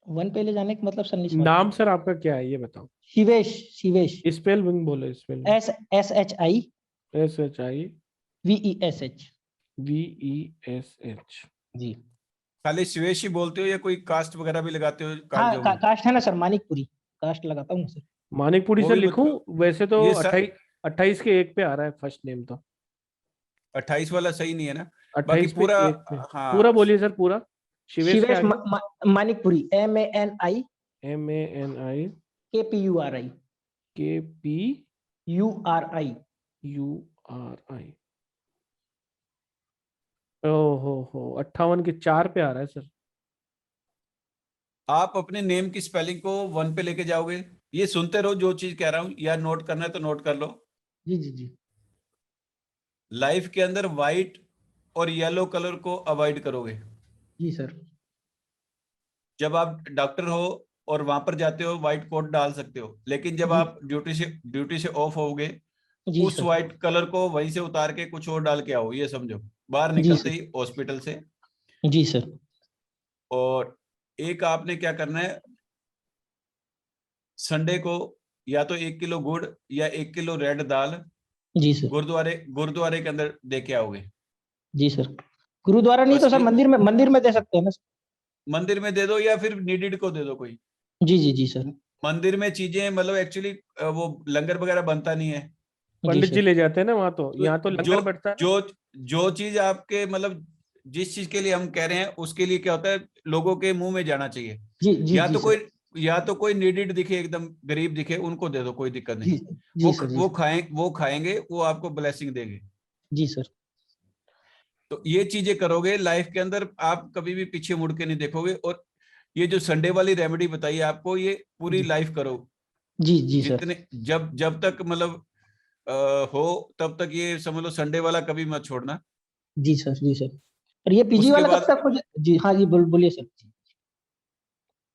1 पे ले जाने का मतलब सर नहीं समझ। नाम सर आपका क्या है ये बताओ। शिवेश, शिवेश। स्पेल विंग बोलो, स्पेल। SHI VESH। VESH। जी। खाली शिवेश ही बोलते हो या कोई कास्ट वगैरह भी लगाते हो हाँ कागजों में? कास्ट है ना सर, मानिकपुरी कास्ट लगाता हूँ सर। मानिकपुरी वो से भी लिखूं? वैसे तो ये सर- 28 के 1 पे आ रहा है फर्स्ट नेम तो। 28 वाला सही नहीं है ना? 28 पे पूरा 1 पे। हाँ, पूरा बोलिए सर, पूरा। शिवेश के आगे मानिकपुरी MANI KPURI KPURI। ओहो हो, 58 के 4 पे आ रहा है सर। आप अपने नेम की स्पेलिंग को 1 पे लेके जाओगे। ये सुनते रहो जो चीज कह रहा हूँ, या नोट करना है तो नोट कर लो। जी जी जी। लाइफ के अंदर व्हाइट और येलो कलर को अवॉइड करोगे। जी सर। जब आप डॉक्टर हो और वहां पर जाते हो व्हाइट कोट डाल सकते हो, लेकिन जब आप ड्यूटी से ऑफ होगे उस व्हाइट कलर को वहीं से उतार के कुछ और डाल के आओ, ये समझो, बाहर निकलते ही हॉस्पिटल से। जी सर। और एक आपने क्या करना है, संडे को या तो 1 किलो गुड़ या 1 किलो रेड दाल जी सर गुरुद्वारे के अंदर दे के आओगे। जी सर। गुरुद्वारा नहीं तो सर मंदिर में दे सकते हैं ना? मंदिर में दे दो या फिर नीडिड को दे दो कोई। जी जी जी सर। मंदिर में चीजें मतलब एक्चुअली वो लंगर वगैरह बनता नहीं है, पंडित जी ले जाते हैं ना वहां तो। यहाँ तो लंगर बैठता है। जो चीज आपके मतलब जिस चीज के लिए हम कह रहे हैं उसके लिए क्या होता है, लोगों के मुंह में जाना चाहिए। जी जी या तो कोई नीडिड दिखे, एकदम गरीब दिखे, उनको दे दो, कोई दिक्कत नहीं। वो खाएंगे, वो आपको ब्लेसिंग देंगे। जी सर। तो ये चीजें करोगे लाइफ के अंदर, आप कभी भी पीछे मुड़ के नहीं देखोगे। और ये जो संडे वाली रेमेडी बताई आपको, ये पूरी लाइफ करो। जी जी सर। जितने जब तक मतलब हो तब तक ये समझ लो संडे वाला कभी मत छोड़ना। जी सर, जी सर। और ये पीजी उसके वाला कब बाद तक हो जाए? जी हाँ जी, बोलिए सर।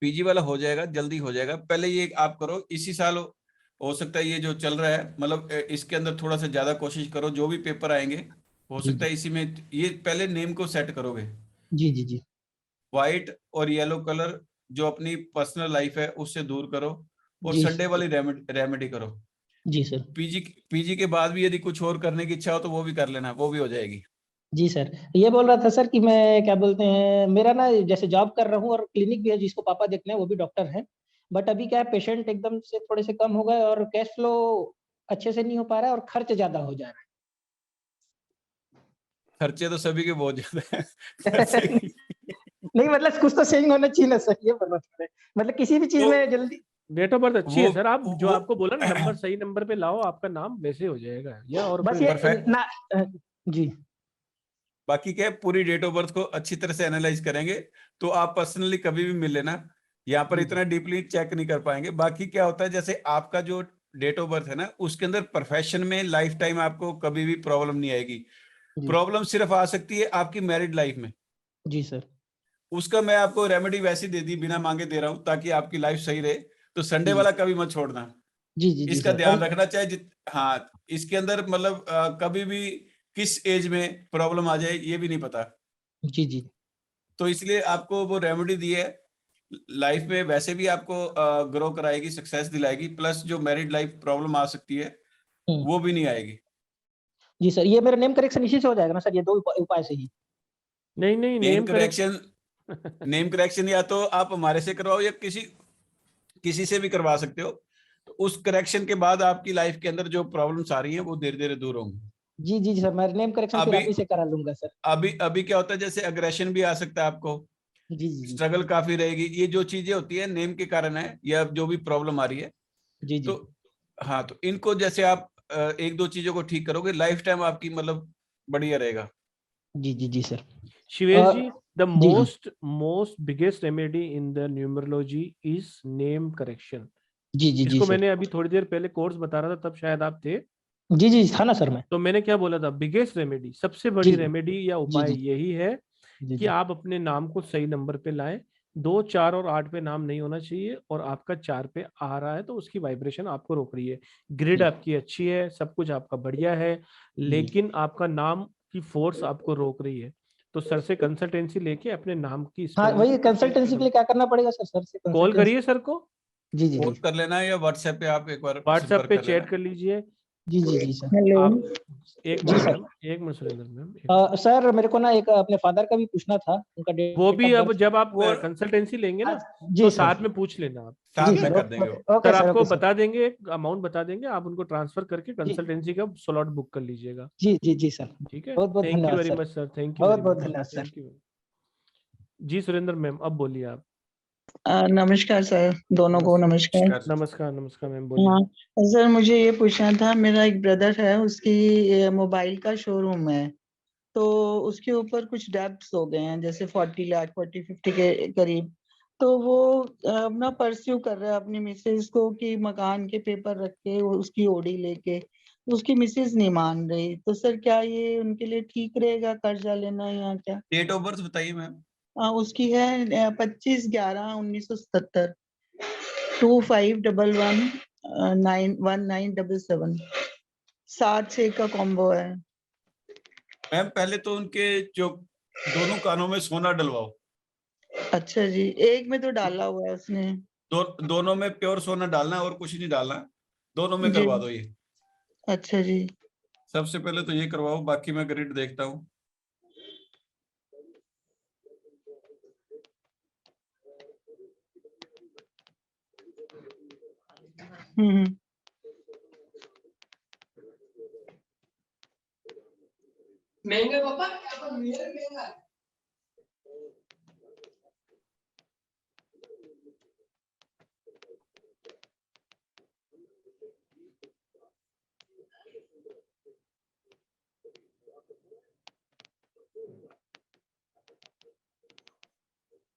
पीजी वाला हो जाएगा, जल्दी हो जाएगा। पहले ये आप करो, इसी साल हो सकता है ये जो चल रहा है, मतलब इसके अंदर थोड़ा सा ज्यादा कोशिश करो, जो भी पेपर आएंगे हो जी सकता है इसी में। ये पहले नेम को सेट करोगे, जी जी जी व्हाइट और येलो कलर जो अपनी पर्सनल लाइफ है उससे दूर करो, और जी संडे सर, वाली रेमेडी करो। जी सर, पीजी के बाद भी यदि कुछ और करने की इच्छा हो तो वो भी कर लेना, वो भी हो जाएगी। जी सर। ये बोल रहा था सर कि मैं क्या बोलते हैं, मेरा ना जैसे जॉब कर रहा हूँ और क्लिनिक भी है जिसको पापा देखते हैं, वो भी डॉक्टर हैं। बट अभी क्या है, पेशेंट एकदम से थोड़े से कम हो गए और कैश फ्लो अच्छे से नहीं हो पा रहा है और खर्च ज्यादा हो जा रहा खर्चे तो सभी के बहुत ज्यादा है। है। नहीं मतलब कुछ तो सेविंग होना चाहिए ना सर, ये बोल रहा था। मतलब किसी भी चीज में जल्दी। डेट ऑफ बर्थ अच्छी वो है सर, आप जो वो आपको बोला ना नंबर सही नंबर पे लाओ, आपका नाम वैसे हो जाएगा, या और बस कोई ये परफेक्ट। ना जी बाकी क्या है, पूरी डेट ऑफ बर्थ को अच्छी तरह से एनालाइज करेंगे तो आप पर्सनली कभी भी मिल लेना। यहाँ पर जी इतना डीपली चेक नहीं कर पाएंगे। बाकी क्या होता है, जैसे आपका जो डेट ऑफ बर्थ है ना, उसके अंदर प्रोफेशन में लाइफ टाइम आपको कभी भी प्रॉब्लम नहीं आएगी। जी प्रॉब्लम सिर्फ आ सकती है आपकी मैरिड लाइफ में। जी सर, उसका मैं आपको रेमेडी वैसी दे दी, बिना मांगे दे रहा हूं ताकि आपकी लाइफ सही रहे। तो संडे जी वाला कभी मत छोड़ना, जी जी जी इसका सर। ध्यान रखना। चाहे हाँ, इसके अंदर मतलब कभी भी किस एज में प्रॉब्लम आ जाए ये भी नहीं पता। जी जी तो इसलिए आपको वो रेमेडी दी है, लाइफ में वैसे भी आपको ग्रो कराएगी, सक्सेस दिलाएगी, प्लस जो मैरिड लाइफ प्रॉब्लम आ सकती है हम्म, वो भी नहीं आएगी। जी सर। ये मेरा नेम करेक्शन इसी से हो जाएगा ना सर, ये दो उपाय से ही? नहीं नहीं, name name correct correction, name correction या तो आप हमारे से करवाओ या किसी से भी करवा सकते हो। तो उस करेक्शन के बाद आपकी लाइफ के अंदर जो प्रॉब्लम्स आ रही हैं वो धीरे धीरे दूर होंगी। जी जी जी सर, मैं नेम करेक्शन फिर अभी आप ही से करा लूंगा सर। अभी अभी क्या होता है, जैसे अग्रेशन भी आ सकता है आपको, जी जी जी स्ट्रगल काफी रहेगी। ये जो चीजें होती है नेम के कारण है, या जो भी प्रॉब्लम आ रही है। जी जी तो हाँ, तो इनको जैसे आप एक दो चीजों को ठीक करोगे, लाइफ टाइम आपकी मतलब बढ़िया रहेगा। जी जी जी सर। शिवेश जी, द जी हाँ most biggest remedy in the numerology is name correction. जी जी जी इसको सर। मैंने अभी थोड़ी देर पहले कोर्स बता रहा था, तब शायद आप थे। जी जी था ना सर मैं। तो मैंने क्या बोला था, बिगेस्ट रेमेडी, सबसे जी बड़ी रेमेडी या जी उपाय जी यही है जी कि जी आप अपने नाम को सही नंबर पे लाएं। 2, 4 और 8 पे नाम नहीं होना चाहिए, और आपका 4 पे आ रहा है तो उसकी वाइब्रेशन आपको रोक रही है। ग्रिड जी आपकी अच्छी है, सब कुछ आपका बढ़िया है, जी लेकिन आपका नाम की फोर्स आपको रोक रही है। तो सर से कंसल्टेंसी लेके अपने नाम की हाँ, स्पेलिंग वही को चेंज कंसल्टेंसी के करो। लिए क्या करना पड़ेगा सर? सर से कॉल कंसल्टेंसी? करिए सर को, जी जी कॉल जी कर लेना या व्हाट्सएप पे आप एक बार व्हाट्सएप संपर्क पे कर चैट लेना। कर लीजिए। जी जी जी सर। आप एक जी मिनट सर। मैम, एक मिनट सुरेंद्र मैम, एक मिनट। सर मेरे को ना एक अपने फादर का भी पूछना था, उनका वो डेट भी ऑफ अब बर्थ। जब आप वो कंसल्टेंसी लेंगे ना, जी तो सर। साथ में पूछ लेना आप, जी ठीक साथ है। में सर, कर देंगे वो। ओके सर सर, आपको ओके सर। बता देंगे, एक अमाउंट बता देंगे, आप उनको ट्रांसफर करके जी कंसल्टेंसी का स्लॉट बुक कर लीजिएगा। जी जी जी सर। ठीक है, बहुत बहुत थैंक यू धन्यवाद very sir. Much sir, thank you बहुत वेरी बहुत मच, धन्यवाद सर। Thank you. जी सुरेंद्र मैम, अब बोलिए आप। नमस्कार सर, दोनों को नमस्कार। नमस्कार नमस्कार मैम, बोलिए। हाँ सर, मुझे ये पूछना था, मेरा एक ब्रदर है, उसकी मोबाइल का शोरूम है, तो उसके ऊपर कुछ डेब्ट्स हो गए हैं, जैसे 40 लाख 40-50 के करीब। तो वो अपना परस्यू कर रहा है अपनी मिसेज को कि मकान के पेपर रख के उसकी ओडी लेके, उसकी मिसेज नहीं मान रही। तो सर क्या ये उनके लिए ठीक रहेगा कर्जा लेना या क्या? डेट ऑफ बर्थ बताइए मैम। उसकी है 25/11/1977, 25111917, 7-6 का कॉम्बो है। मैम पहले तो उनके जो दोनों कानों में सोना डलवाओ। अच्छा जी, एक में तो डाला हुआ है उसने। दोनों में प्योर सोना डालना है और कुछ नहीं डालना, दोनों में जी, करवा दो ये। अच्छा जी। सबसे पहले तो ये करवाओ, बाकी मैं ग्रिड देखता हूँ। हम्म। महंगे पापा, मेरे महंगा।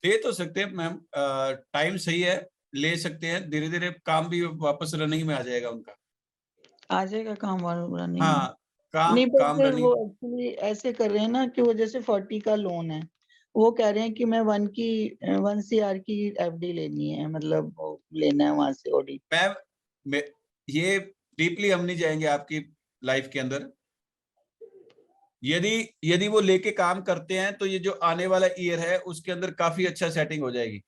ले तो सकते हैं मैम, टाइम सही है, ले सकते हैं, धीरे धीरे काम भी वापस रनिंग में आ जाएगा उनका। आ जाएगा काम वाला रनिंग में। हाँ, काम नहीं काम बट वो रनिंग। एक्चुअली ऐसे कर रहे हैं ना कि वो जैसे 40 का लोन है, वो कह रहे हैं कि मैं 1 CR की एफडी लेनी है, मतलब वो लेना है वहां से ओडी। मैं ये डीपली हम नहीं जाएंगे आपकी लाइफ के अंदर। यदि यदि वो लेके काम करते हैं तो ये जो आने वाला ईयर है उसके अंदर काफी अच्छा सेटिंग हो जाएगी।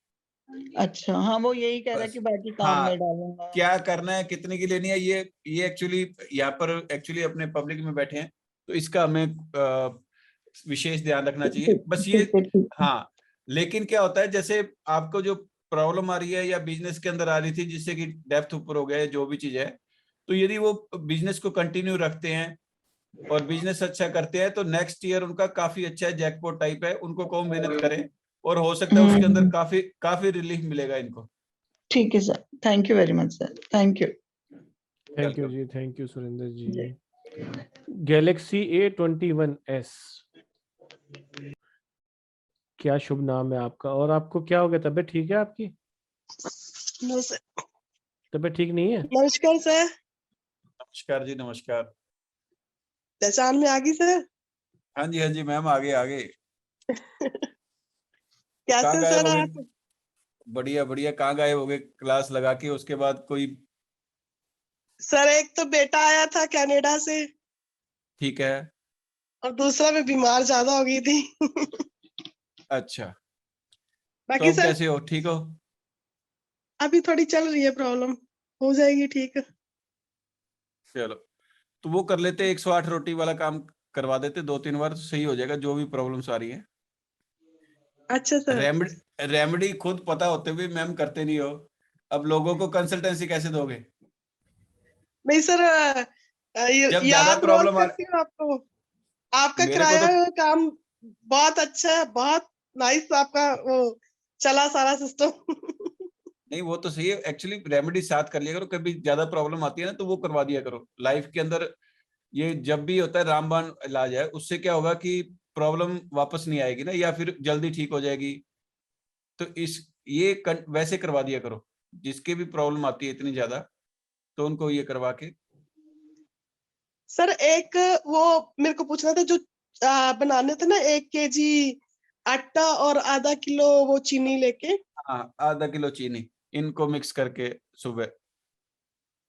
अच्छा, हाँ वो यही कह रहा है बस कि बाकी काम हाँ, में डालूंगा। क्या करना है, कितने की लेनी है, ये एक्चुअली यहाँ पर एक्चुअली अपने पब्लिक में बैठे हैं तो इसका हमें विशेष ध्यान रखना चाहिए बस ये। ठीक है, ठीक है। हाँ, लेकिन क्या होता है जैसे आपको जो प्रॉब्लम आ रही है या बिजनेस के अंदर आ रही थी जिससे कि डेप्थ ऊपर हो गया है, जो भी चीज है, तो यदि वो बिजनेस को कंटिन्यू रखते हैं और बिजनेस अच्छा करते हैं तो नेक्स्ट ईयर उनका काफी अच्छा है, जैकपॉट टाइप है, उनको कहो मेहनत करें और हो सकता है उसके अंदर काफी काफी रिलीफ मिलेगा इनको। ठीक है sir, thank you very much sir, thank you. Thank you ji, thank you Surendra ji. Galaxy A21s, क्या शुभ नाम है आपका? और आपको क्या हो गया, तबीयत ठीक है आपकी? तबीयत ठीक नहीं है? नमस्कार सर। नमस्कार जी, नमस्कार। पहचान में आ गई सर? हाँ जी, हाँ जी मैम, आगे आगे। कहाँ कैसे गायब सर हो गए? आप? बढ़िया बढ़िया, कहाँ गायब हो गए क्लास लगा के, उसके बाद कोई? सर एक तो बेटा आया था कनाडा से, ठीक है। और दूसरा मैं बीमार ज्यादा हो गई थी। अच्छा, तो बाकी अब सर कैसे हो, ठीक हो? अभी थोड़ी चल रही है प्रॉब्लम, हो जाएगी ठीक। चलो, तो वो कर लेते, 108 रोटी वाला काम करवा देते 2-3 बार, तो सही हो जाएगा जो भी प्रॉब्लम्स आ रही है। अच्छा सर। रेमेडी खुद पता होते हुए मैम करते नहीं हो, अब लोगों को कंसल्टेंसी कैसे दोगे? नहीं सर, जब ज्यादा याद रोज प्रॉब्लम आ करती हूँ आपको। आपका मेरे को कराया तो हुआ काम बहुत अच्छा है, बहुत नाइस आपका वो चला सारा सिस्टम। नहीं, वो तो सही है, एक्चुअली रेमेडी साथ कर लिया करो, कभी ज्यादा प्रॉब्लम आती है ना तो वो करवा दिया करो लाइफ के अंदर। ये जब भी होता है रामबाण इलाज है, उससे क्या होगा कि प्रॉब्लम वापस नहीं आएगी ना, या फिर जल्दी ठीक हो जाएगी। तो वैसे करवा दिया करो, जिसके भी प्रॉब्लम आती है इतनी ज्यादा, तो उनको ये करवा के। सर एक वो मेरे को पूछना था, जो बनाने थे ना 1 kg आटा और आधा किलो वो चीनी लेके। हाँ, आधा किलो चीनी, इनको मिक्स करके सुबह।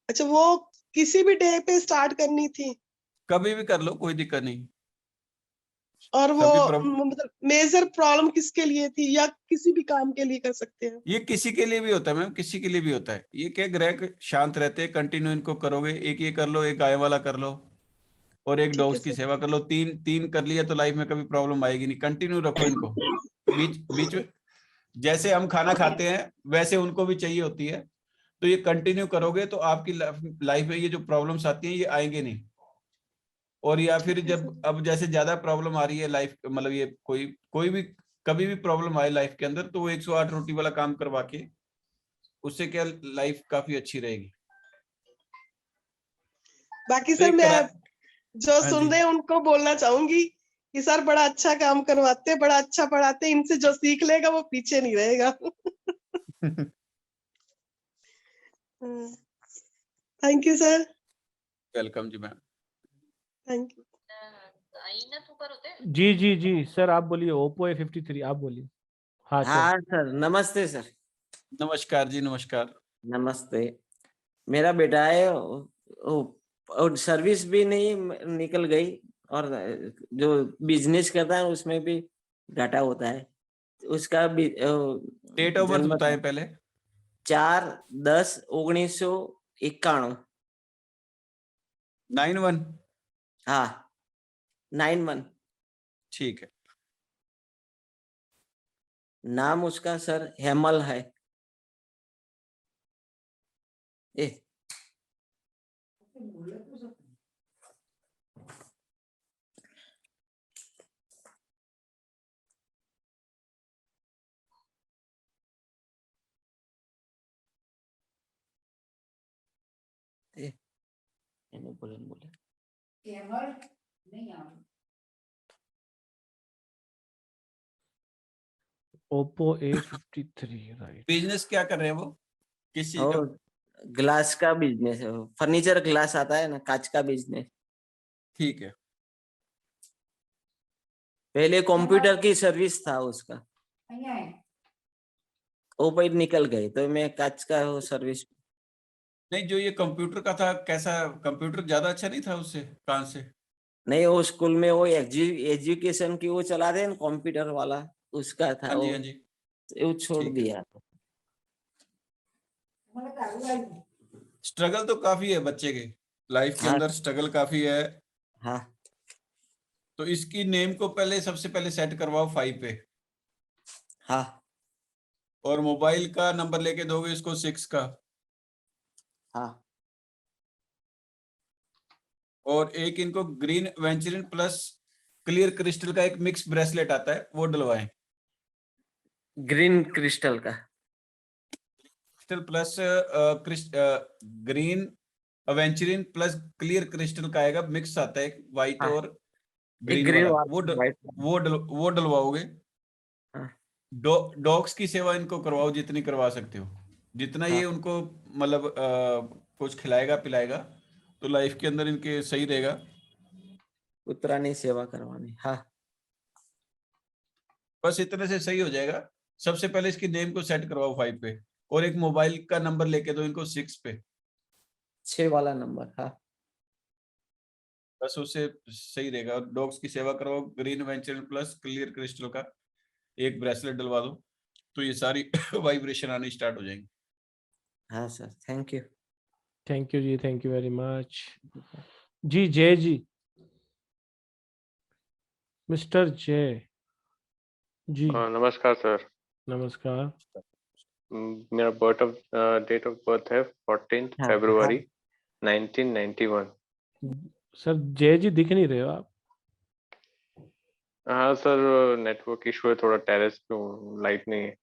अच्छा, वो किसी भी डे पे स्टार्ट करनी थी? कभी भी कर लो, कोई दिक्कत नहीं। और वो सभी प्रॉब्लम, मतलब मेजर प्रॉब्लम किसके लिए थी, या किसी भी काम के लिए कर सकते हैं? ये किसी के लिए भी होता है मैम, किसी के लिए भी होता है। ये क्या, ग्रह शांत रहते हैं, कंटिन्यू इनको करोगे, एक ये कर लो, एक गाय वाला कर लो और एक ठीक है डॉग्स की सर। सेवा कर लो, तीन तीन कर लिया तो लाइफ में कभी प्रॉब्लम आएगी नहीं। कंटिन्यू रखो इनको, बीच बीच में जैसे हम खाना खाते हैं वैसे उनको भी चाहिए होती है, तो ये कंटिन्यू करोगे तो आपकी लाइफ में ये जो प्रॉब्लम्स आती हैं ये आएंगे नहीं। और या फिर ठीक है सर। जब अब जैसे ज्यादा प्रॉब्लम आ रही है लाइफ, मतलब ये कोई कोई भी कभी भी प्रॉब्लम आए लाइफ के अंदर, तो वो 108 रोटी वाला काम करवा के, उससे क्या लाइफ काफी अच्छी रहेगी। बाकी तो सर एक मैं करा। जो हाँ जी। सुन रहे हैं उनको बोलना चाहूंगी कि सर बड़ा अच्छा काम करवाते, बड़ा अच्छा पढ़ाते, इनसे जो सीख लेगा वो पीछे नहीं रहेगा। Thank you sir. वेलकम जी मैम। Thank you. जी जी जी सर, आप बोलिए। ओप्पो A53, आप बोलिए। हाँ सर। हाँ सर, नमस्ते सर। नमस्कार जी, नमस्कार। नमस्ते। मेरा बेटा है, और सर्विस भी नहीं निकल गई, और जो बिजनेस करता है उसमें भी घाटा होता है। उसका भी डेट ऑफ बर्थ जन्म बताएं पहले। 4/10/1991। 91। हाँ, 91। ठीक है। नाम उसका सर हेमल है। ए बोले ओप्पो A53, राइट। बिजनेस क्या कर रहे हैं वो, किस चीज का? और ग्लास का बिजनेस है, फर्नीचर ग्लास आता है ना, कांच का बिजनेस। ठीक है। पहले कंप्यूटर की सर्विस था उसका, वो पर निकल गए, तो मैं कांच का वो सर्विस। नहीं, जो ये कंप्यूटर का था, कैसा कंप्यूटर ज्यादा अच्छा नहीं था उससे, कहाँ से? नहीं, वो स्कूल में वो एजुकेशन की वो चला रहे हैं कंप्यूटर वाला, उसका था हाँ जी, वो, हाँ जी, वो छोड़ ठीक है। दिया। स्ट्रगल तो काफी है बच्चे के लाइफ के हाँ अंदर, स्ट्रगल काफी है। हाँ तो इसकी नेम को पहले सबसे पहले सेट करवाओ 5 पे, हाँ और मोबाइल का नंबर लेके दोगे इसको 6 का, हाँ। और एक इनको green aventurine plus clear crystal का एक मिक्स ब्रेसलेट आता है, वो डलवाएं। ग्रीन क्रिस्टल का। Crystal plus green aventurine plus clear crystal का आएगा, मिक्स आता है, एक व्हाइट हाँ, और एक ग्रीन ग्रीन वाला, वाला, व्हाइट। वो डलवाओगे। हाँ। डॉग्स की सेवा इनको करवाओ जितनी करवा सकते हो, जितना हाँ। ये उनको मतलब कुछ खिलाएगा पिलाएगा तो लाइफ के अंदर इनके सही रहेगा। उतरा नहीं सेवा करवानी। हाँ। बस इतने से सही हो जाएगा। सबसे पहले इसकी नेम को सेट करवाओ 5 पे, और एक मोबाइल का नंबर लेके दो इनको 6 पे। 6 वाला नंबर। हाँ। बस उससे सही रहेगा। डॉग्स की सेवा करवाओ, green venture plus clear crystal का एक ब्रेसलेट डलवा दो, तो ये सारी वाइब्रेशन आनी स्टार्ट हो जाएंगी। हाँ sir, thank you. Thank you ji, thank you very much ji. Jai ji, mister जय जी। नमस्कार सर। नमस्कार। मेरा डेट ऑफ बर्थ है 14 हाँ, फरवरी 1991। सर जय जी दिख नहीं रहे हो आप। हाँ सर, नेटवर्क इशू है थोड़ा, टेरेस पे हूँ, लाइट नहीं है।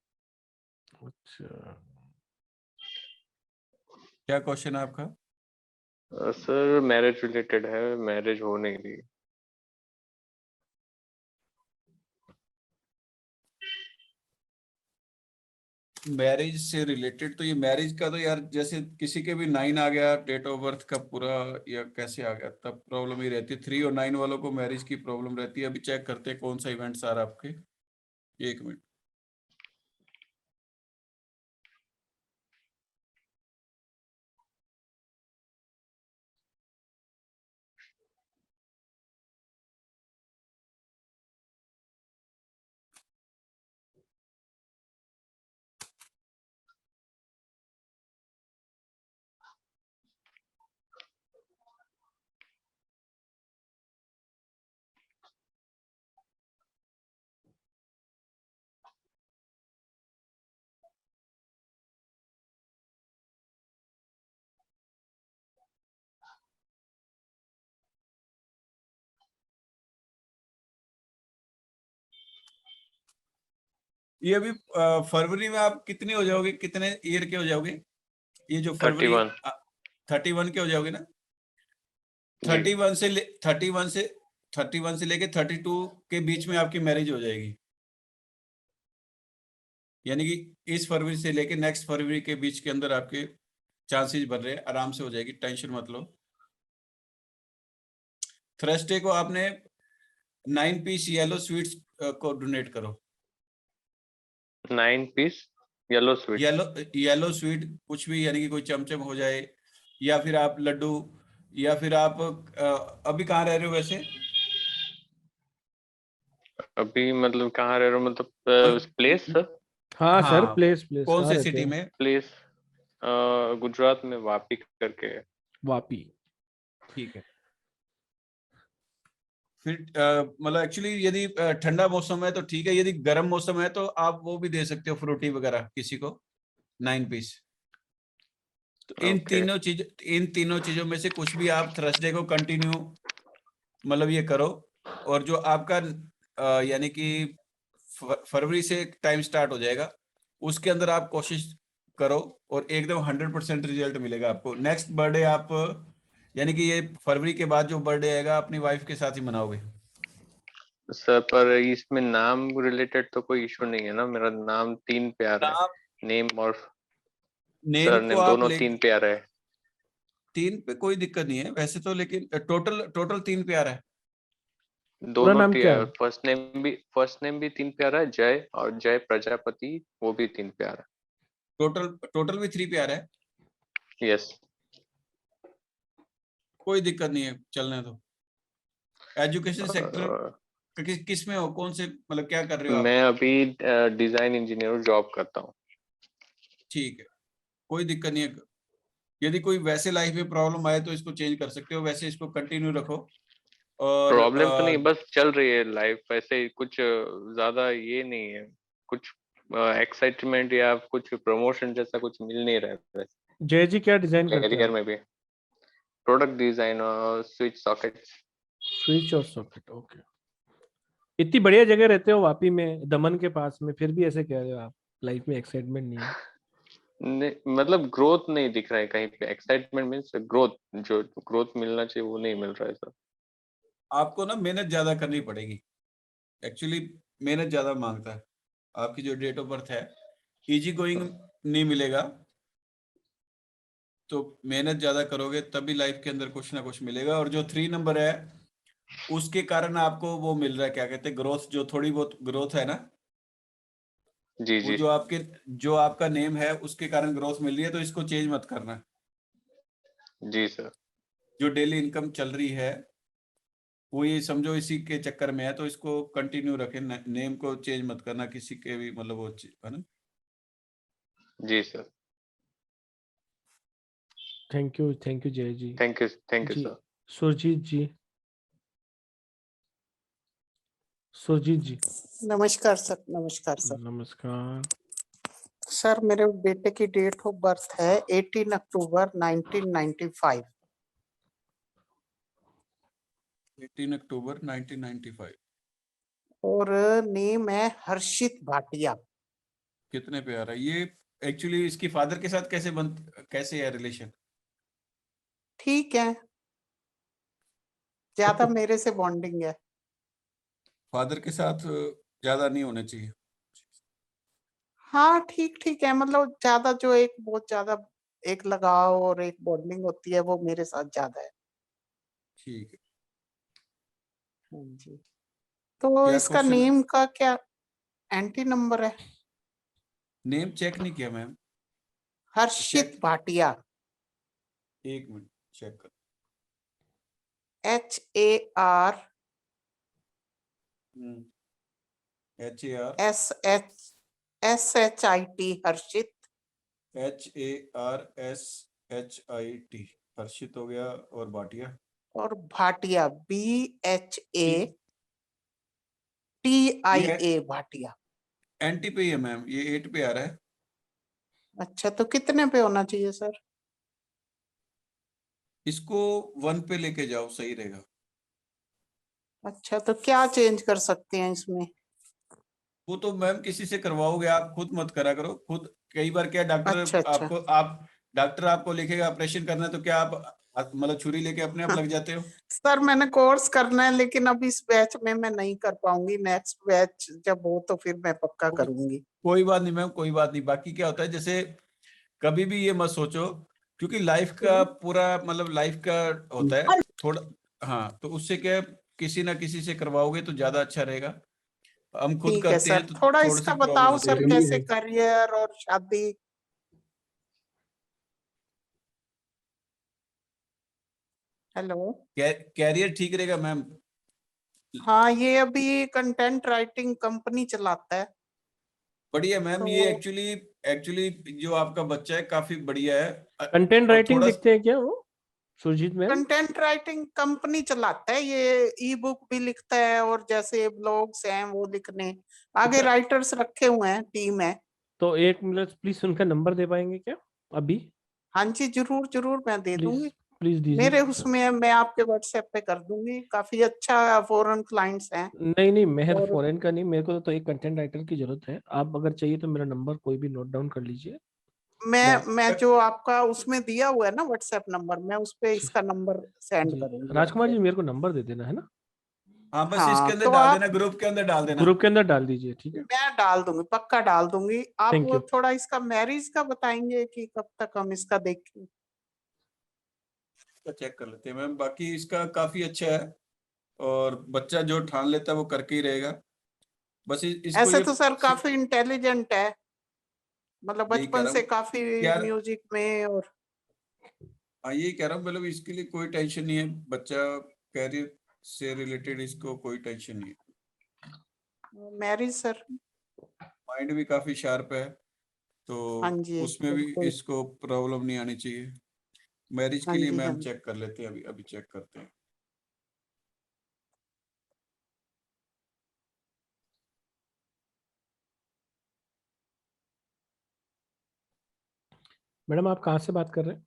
अच्छा, क्या क्वेश्चन है आपका? सर मैरिज रिलेटेड है, मैरिज हो नहीं रही। मैरिज से रिलेटेड तो ये मैरिज का तो यार, जैसे किसी के भी 9 आ गया डेट ऑफ बर्थ का पूरा, या कैसे आ गया, तब प्रॉब्लम ही रहती है। 3 और 9 वालों को मैरिज की प्रॉब्लम रहती है। अभी चेक करते हैं कौन सा इवेंट्स आ रहा है आपके, 1 मिनट। ये अभी फरवरी में आप कितने हो जाओगे, कितने ईयर के हो जाओगे? ये जो फरवरी 31 31 के हो जाओगे ना? जी। 31 से लेके 32 के बीच में आपकी मैरिज हो जाएगी। यानी कि इस फरवरी से लेके नेक्स्ट फरवरी के बीच के अंदर आपके चांसेस बढ़ रहे हैं, आराम से हो जाएगी, टेंशन मत लो। थर्सडे को आपने 9 पीस येलो स्वीट्स को डोनेट करो। 9 piece yellow sweet. Yellow sweet कुछ भी, यानी कि कोई चमचम हो जाए, या फिर आप लड्डू, या फिर आप अभी कहाँ रह रहे हो वैसे? अभी मतलब कहाँ रह रहे हो, मतलब प्लेस सर? हाँ सर, हाँ, प्लेस कौन कहाँ से रहते सिटी हैं? में? प्लेस गुजरात में वापी करके है। वापी। ठीक है। फिर मतलब एक्चुअली यदि ठंडा मौसम है तो ठीक है, यदि गर्म मौसम है तो आप वो भी दे सकते हो, फ्रूटी वगैरह किसी को 9 पीस। तो इन तीनों चीजों में से कुछ भी आप थर्सडे को कंटिन्यू मतलब ये करो। और जो आपका यानी कि फरवरी से टाइम स्टार्ट हो जाएगा, उसके अंदर आप कोशिश करो, और एकदम 100% रिजल्ट मिलेगा आपको। नेक्स्ट बर्थडे आप, यानी कि ये फरवरी के बाद जो बर्थडे आएगा अपनी वाइफ के साथ ही मनाओगे। सर पर इसमें नाम रिलेटेड तो कोई इशू नहीं है ना? मेरा नाम 3 पे आ रहा है, नेम और नेम सरनेम को आप दोनों ले 3 पे आ रहा है। 3 पे कोई दिक्कत नहीं है वैसे तो, लेकिन टोटल 3 पे आ रहा है। पूरा दोनों नाम क्या है? फर्स्ट नेम भी 3 पे आ रहा है, जय, और जय प्रजापति वो भी 3 पे आ रहा टोटल भी 3 पे आ रहा है। है। यस। कोई दिक्कत नहीं है, चलने दो। एजुकेशन सेक्टर किस में हो, कौन से मतलब क्या कर रहे हो आप? मैं अभी डिजाइन इंजीनियर जॉब करता हूँ। ठीक है, कोई दिक्कत नहीं है। यदि कोई वैसे लाइफ में प्रॉब्लम आए तो इसको चेंज कर सकते हो, वैसे इसको कंटिन्यू रखो। और प्रॉब्लम तो नहीं, बस चल रही है लाइफ, ऐसे कुछ ज्यादा ये नहीं है, कुछ एक्साइटमेंट या कुछ प्रमोशन जैसा कुछ मिल नहीं रहा है जय जी क्या डिजाइन करते कैरियर हैं? में भी। प्रोडक्ट डिजाइन और स्विच सॉकेट्स। स्विच और सॉकेट, ओके। इतनी बढ़िया जगह रहते हो वापी में, दमन के पास में, फिर भी ऐसे कह रहे हो आप लाइफ में एक्साइटमेंट नहीं है? मतलब ग्रोथ नहीं दिख रहा है कहीं पे। एक्साइटमेंट मीन्स ग्रोथ, जो ग्रोथ मिलना चाहिए वो नहीं मिल रहा है सर। आपको ना मेहनत ज्यादा करनी पड़ेगी, एक्चुअली मेहनत ज्यादा मांगता है। आपकी जो डेट ऑफ बर्थ है, इजी गोइंग नहीं मिलेगा, तो मेहनत ज्यादा करोगे तभी लाइफ के अंदर कुछ ना कुछ मिलेगा। और जो 3 नंबर है उसके कारण आपको वो मिल रहा है, क्या कहते हैं, ग्रोथ, जो थोड़ी बहुत ग्रोथ है ना, जी वो जी जो आपका नेम है उसके कारण ग्रोथ मिल रही है, तो इसको चेंज मत करना। जी सर। जो डेली इनकम चल रही है वो ये समझो इसी के चक्कर में है, तो इसको कंटिन्यू रखें, नेम को चेंज मत करना किसी के भी, मतलब वो है ना। जी sir. Thank you Jai ji. Thank you जी सर। सुरजीत जी, सुरजीत जी। नमस्कार सर। नमस्कार सर। नमस्कार सर मेरे बेटे की डेट ऑफ बर्थ है 18 अक्टूबर 1995 18 अक्टूबर 1995 और नेम है हर्षित भाटिया। कितने पे आ रहा है ये? एक्चुअली इसकी फादर के साथ कैसे है रिलेशन? ठीक है, ज्यादा मेरे से बॉन्डिंग है। फादर के साथ ज्यादा नहीं होना चाहिए। हाँ ठीक ठीक है, मतलब ज्यादा जो एक बहुत ज्यादा एक लगाव और एक बॉन्डिंग होती है वो मेरे साथ ज्यादा है। ठीक है। हाँ जी। तो क्या इसका क्वेश्चन? नेम का क्या एंटी नंबर है? नेम चेक नहीं किया मैम। हर्षित भाटिया। एक मिनट चेक कर। HAR HAR SHIT हर्षित। HARSHIT हर्षित हो गया, और भाटिया? और भाटिया BHATIA भाटिया। एंटी पे ही है मैम, ये 8 पे आ रहा है। अच्छा, तो कितने पे होना चाहिए सर? इसको 1 पे लेके जाओ, सही रहेगा। अच्छा, तो क्या चेंज कर सकते हैं इसमें? वो तो मैम किसी से करवाओगे, आप खुद मत करा करो खुद। कई बार क्या डॉक्टर अच्छा। डॉक्टर आपको लिखेगा ऑपरेशन करना है, तो क्या आप मतलब छुरी लेके अपने आप लग जाते हो? सर मैंने कोर्स करना है, लेकिन अब इस बैच में मैं नहीं कर पाऊंगी। नेक्स्ट बैच जब हो तो फिर मैं पक्का करूंगी। कोई बात नहीं मैम, कोई बात नहीं। बाकी क्या होता है, जैसे कभी भी ये मत सोचो, क्योंकि लाइफ का पूरा मतलब लाइफ का होता है थोड़ा। हाँ, तो उससे क्या किसी ना किसी से करवाओगे तो ज्यादा अच्छा रहेगा। हम खुद ठीक है करते सर, हैं तो थोड़ा थोड़ी इसका सी प्रॉब्लम बताओ होती सर, है। कैसे करियर और शादी। हेलो। कैरियर ठीक रहेगा मैम। हाँ, ये अभी कंटेंट राइटिंग कंपनी चलाता है। बढ़िया मैम, तो ये एक्चुअली जो आपका बच्चा है काफी बढ़िया है। कंटेंट और राइटिंग थोड़ा लिखते हैं क्या वो Surjit ma'am? Content writing company चलाता है, ये ई बुक भी लिखता है और जैसे ब्लॉग्स हैं वो लिखने आगे राइटर्स रखे हुए हैं, टीम है। तो एक मिनट प्लीज उनका नंबर दे पाएंगे क्या अभी? हाँ जी, जरूर जरूर मैं दे दूंगी। प्लीज दीजिए। मेरे उसमें मैं आपके व्हाट्सएप पे कर दूंगी। काफी अच्छा फॉरेन क्लाइंट्स हैं। नहीं मेहर और फॉरेन का नहीं, मेरे को तो एक कंटेंट राइटर की जरूरत है। आप अगर चाहिए तो मेरा नंबर कोई भी नोट डाउन कर लीजिए। मैं जो आपका उसमें दिया हुआ है ना व्हाट्सएप नंबर, मैं उस पे इसका नंबर सेंड जी करूंगी राजकुमार आपको। जी, मेरे को नंबर दे देना है ना। हाँ बस हाँ, इसके अंदर तो डाल आप देना, ग्रुप के अंदर डाल देना। ग्रुप के अंदर डाल दीजिए, ठीक है। मैं डाल दूंगी, पक्का डाल दूंगी। आप Thank वो you. थोड़ा इसका मैरिज का बताएंगे कि कब तक हम इसका देखें? चेक कर लेते हैं मैम, बाकी इसका काफी अच्छा है और बच्चा जो ठान लेता है वो करके ही रहेगा। बस इसको ऐसे ये तो सर काफी इंटेलिजेंट है, मतलब यही कह बचपन रहा से हूँ काफी यार, म्यूजिक में। और हाँ यही कह रहा हूँ, मतलब इसके लिए कोई टेंशन नहीं है, बच्चा कैरियर से रिलेटेड इसको कोई टेंशन नहीं है। मैरिज सर, माइंड भी काफी शार्प है, तो हाँ जी उसमें भी बिल्कुल। इसको प्रॉब्लम नहीं आनी चाहिए। मैरिज हाँ के लिए जी, हाँ मैम जी। चेक कर लेते हैं, अभी अभी चेक करते हैं। मैडम आप कहाँ से बात कर रहे हैं?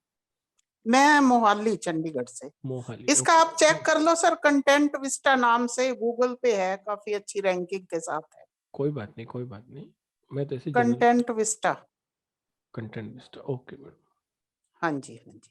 मैं मोहाली चंडीगढ़ से। मोहाली, इसका ओके। आप चेक कर लो सर, कंटेंट विस्टा नाम से गूगल पे है, काफी अच्छी रैंकिंग के साथ है। कोई बात नहीं, कोई बात नहीं, मैं तो ऐसे content Vista. Content list, okay madam. हाँ जी, हाँ जी।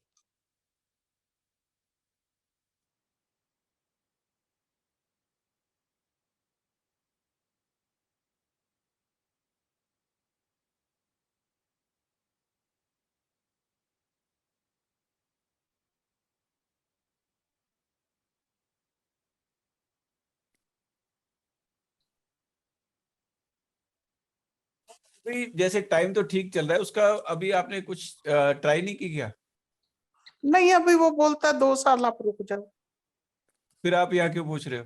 अभी जैसे टाइम तो ठीक चल रहा है उसका, अभी आपने कुछ ट्राई नहीं की क्या? नहीं, अभी वो बोलता है 2 साल आप रुक जाओ। फिर आप यहाँ क्यों पूछ रहे हो?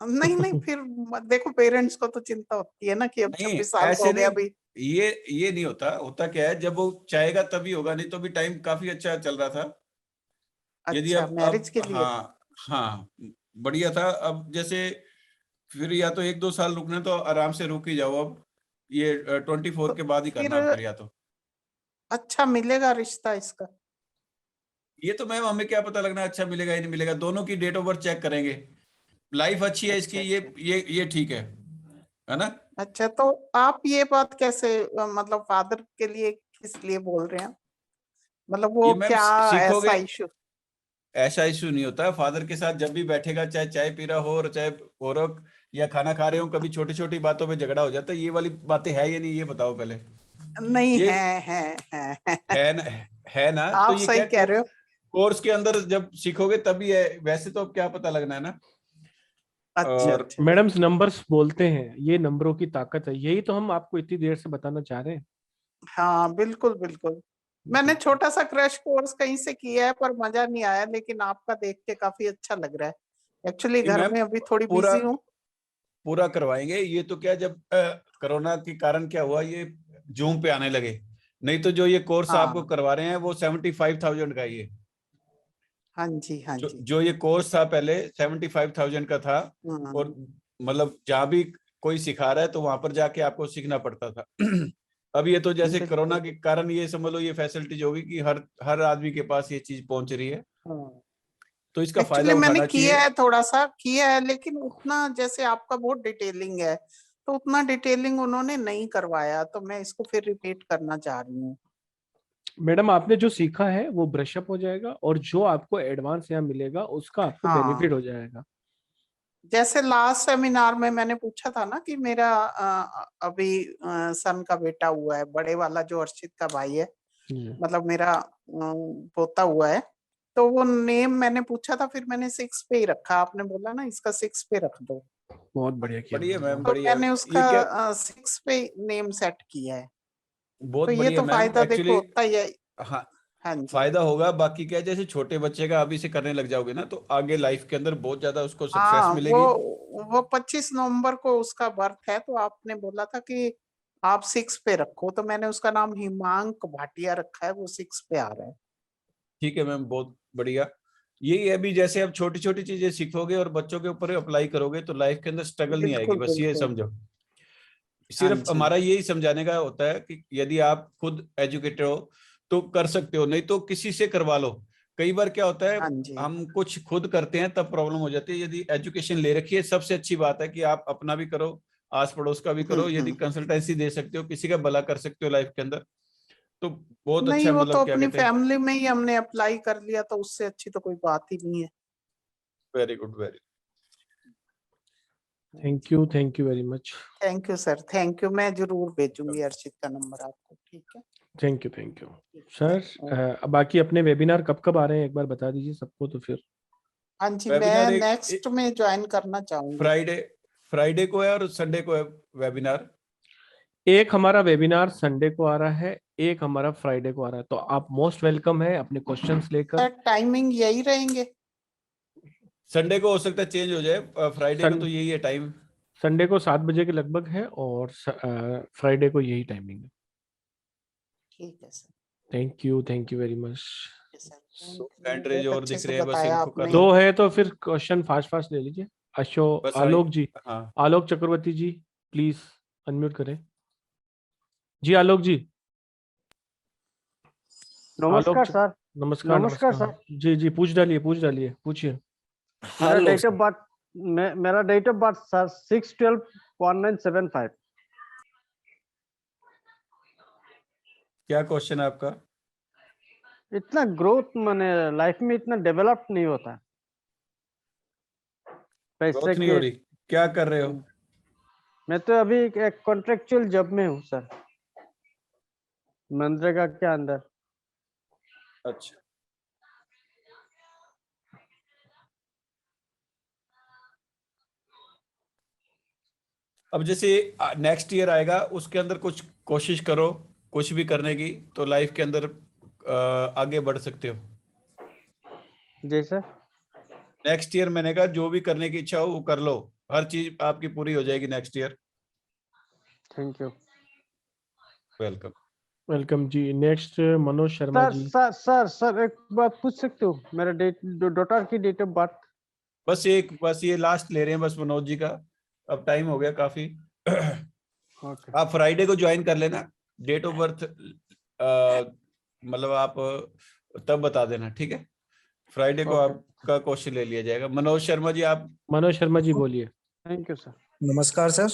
नहीं नहीं, फिर देखो पेरेंट्स को तो चिंता होती है ना कि अब नहीं 26 साल का ऐसे हो गया नहीं, अभी। ये नहीं होता, होता क्या है जब वो चाहेगा तभी होगा, नहीं तो भी टाइम काफी अच्छा चल रहा था। यदि अच्छा, मैरिज अब के लिए। हाँ हाँ बढ़िया था। अब जैसे फिर या तो 1-2 साल रुकना तो आराम से रुक ही जाओ, अब ये 24 के बाद ही फिर करना फिर या तो। अच्छा मिलेगा रिश्ता इसका? ये तो मैम हमें क्या पता लगना अच्छा मिलेगा या नहीं मिलेगा, दोनों की डेट ऑफ बर्थ चेक करेंगे। लाइफ अच्छी है इसकी, अच्छा अच्छा। ये ठीक है ना? अच्छा, तो आप ये बात कैसे मतलब फादर के लिए किस लिए बोल रहे हैं? मतलब ये वो मैम क्या सीखोगे, ऐसा इशू? ऐसा इशू नहीं होता। फादर के साथ जब भी बैठेगा, चाहे चाय पी रहा हो और चाहे और या खाना खा रहे हो, कभी छोटी छोटी बातों पे झगड़ा हो जाता है। ये वाली बातें है या नहीं ये बताओ पहले। नहीं ये है। है ना, है ना, तो आप ये सही क्या कह रहे हो। कोर्स के अंदर जब सीखोगे तभी है, वैसे तो अब क्या पता लगना है ना। अच्छा और अच्छा। मैडम नंबर्स बोलते हैं, ये नंबरों की ताकत है, यही तो हम आपको इतनी देर से बताना चाह रहे हैं। हाँ बिल्कुल बिल्कुल। मैंने छोटा सा क्रैश कोर्स कहीं से किया है पर मजा नहीं आया, लेकिन आपका देख के काफी अच्छा लग रहा है। एक्चुअली ये घर मैम में अभी थोड़ी पूरा बिजी हूँ। पूरा करवाएंगे। ये तो क्या, जब कोरोना के कारण क्या हुआ, ये जूम पे आने लगे, नहीं तो जो ये कोर्स आपको हाँ करवा रहे हैं वो 75,000 का ही है। हाँ जी, हाँ जो जी। जो ये कोर्स था पहले 75,000 का था। और मतलब जहाँ भी कोई सिखा रहा है तो वहां पर जाके आपको सीखना पड़ता था। अब ये तो जैसे कोरोना के कारण ये समझ लो ये फैसिलिटीज होगी कि हर हर आदमी के पास ये चीज पहुंच रही है, तो इसका फायदा एक्चुअली मैंने उठाना किया चाहिए। है, थोड़ा सा किया है, लेकिन उतना जैसे आपका बहुत डिटेलिंग है तो उतना डिटेलिंग उन्होंने नहीं करवाया, तो मैं इसको फिर रिपीट करना चाह रही हूँ। मैडम आपने जो सीखा है वो ब्रश अप हो जाएगा, और जो आपको एडवांस यहाँ मिलेगा उसका आपको हाँ, बेनिफिट हो जाएगा। जैसे लास्ट सेमिनार में मैंने पूछा था ना कि मेरा अभी सन का बेटा हुआ है, बड़े वाला जो अर्शित का भाई है, मतलब मेरा पोता हुआ है, तो वो नेम मैंने पूछा था, फिर मैंने 6 पे ही रखा। आपने बोला ना इसका 6 पे रख दो, बहुत बढ़िया किया बढ़िया मैडम, मैम, तो बढ़िया। मैंने ये क्या, उसका 6 पे नेम सेट किया है। बहुत तो ये बढ़िया तो मैम फायदा देखो एक्चुअली। होता ही है। हाँ हाँ जी। फायदा होगा, बाकी क्या है, जैसे छोटे बच्चे का अभी से करने लग जाओगे ना तो आगे लाइफ के अंदर बहुत ज्यादा उसको सक्सेस हाँ, मिलेगी। वो 25 नवंबर को उसका बर्थ है, तो आपने बोला था कि आप 6 पे रखो, तो मैंने उसका नाम हिमांक भाटिया रखा है, वो 6 पे आ रहा है। ठीक है मैम, बहुत बढ़िया। यही है, अभी जैसे आप छोटी छोटी चीजें सीखोगे और बच्चों के ऊपर अप्लाई करोगे तो लाइफ के अंदर स्ट्रगल नहीं आएगी, बिल्कुल बस ये बिल्कुल। समझो। हाँ सिर्फ जी। हमारा यही समझाने का होता है कि यदि आप खुद एजुकेटेड हो तो कर सकते हो, नहीं तो किसी से करवा लो। कई बार क्या होता है, हाँ जी। हम कुछ खुद करते हैं तब प्रॉब्लम हो जाती है। यदि एजुकेशन ले रखी है, सबसे अच्छी बात है कि आप अपना भी करो, आस पड़ोस का भी करो, यदि कंसल्टेंसी दे सकते हो, किसी का भला कर सकते हो लाइफ के अंदर, तो बहुत नहीं, अच्छा, वो तो मतलब क्या अपनी कहते हैं। फैमिली में ही हमने अप्लाई कर लिया, तो उससे अच्छी तो कोई बात ही नहीं है। Very good, very. Thank you very much. Thank you sir, thank you. मैं जरूर भेजूंगी अर्शित का नंबर आपको। ठीक है, थैंक यू सर। बाकी अपने वेबिनार कब कब आ रहे हैं एक बार बता दीजिए सबको, तो फिर। हाँ जी, वेबिनार मैं एक नेक्स्ट में ज्वाइन करना चाहूंगी। फ्राइडे को है और संडे को है वेबिनार। एक हमारा वेबिनार संडे को आ रहा है, एक हमारा फ्राइडे को आ रहा है, तो आप मोस्ट वेलकम है अपने क्वेश्चंस लेकर। सर टाइमिंग यही रहेंगे? संडे को हो सकता है चेंज हो जाए, फ्राइडे को तो यही है टाइम। संडे को 7 बजे के लगभग है और फ्राइडे को यही टाइमिंग है। ठीक है sir. Thank you very much. Hand raise और दिख रहे हैं, बस बताया इनको कर दो लो। है तो फिर क्वेश्चन फास्ट ले लीजिए। बस आलोक जी, हाँ आलोक चक्रवर्ती जी प्लीज अनम्यूट करें। जी आलोक जी। नमस्कार सर। नमस्कार सर। जी पूछ डालिए पूछिए। मेरा डेट ऑफ बर्थ सर 6/12/1975। क्या क्वेश्चन है आपका? इतना ग्रोथ मैंने लाइफ में इतना डेवलप नहीं होता पैसे ग्रोथ नहीं के। हो रही, क्या कर रहे हो? मैं तो अभी एक कॉन्ट्रेक्चुअल जॉब में हूँ सर, मनरेगा के अंदर। अच्छा, अब जैसे नेक्स्ट ईयर आएगा उसके अंदर कुछ कोशिश करो कुछ भी करने की, तो लाइफ के अंदर आगे बढ़ सकते हो। जी सर। नेक्स्ट ईयर मैंने कहा जो भी करने की इच्छा हो वो कर लो, हर चीज आपकी पूरी हो जाएगी next year. Thank you. Welcome जी। नेक्स्ट मनोज शर्मा जी। सर एक बात पूछ सकते हो? मेरा डॉटर की डेट ऑफ बर्थ। बस ये लास्ट ले रहे हैं बस मनोज जी का, अब टाइम हो गया काफी। आप फ्राइडे को ज्वाइन कर लेना, डेट ऑफ बर्थ मतलब आप तब बता देना, ठीक है? फ्राइडे को आपका क्वेश्चन ले लिया जाएगा। मनोज शर्मा जी आप। मनोज शर्मा जी बोलिए। Thank you sir. नमस्कार सर।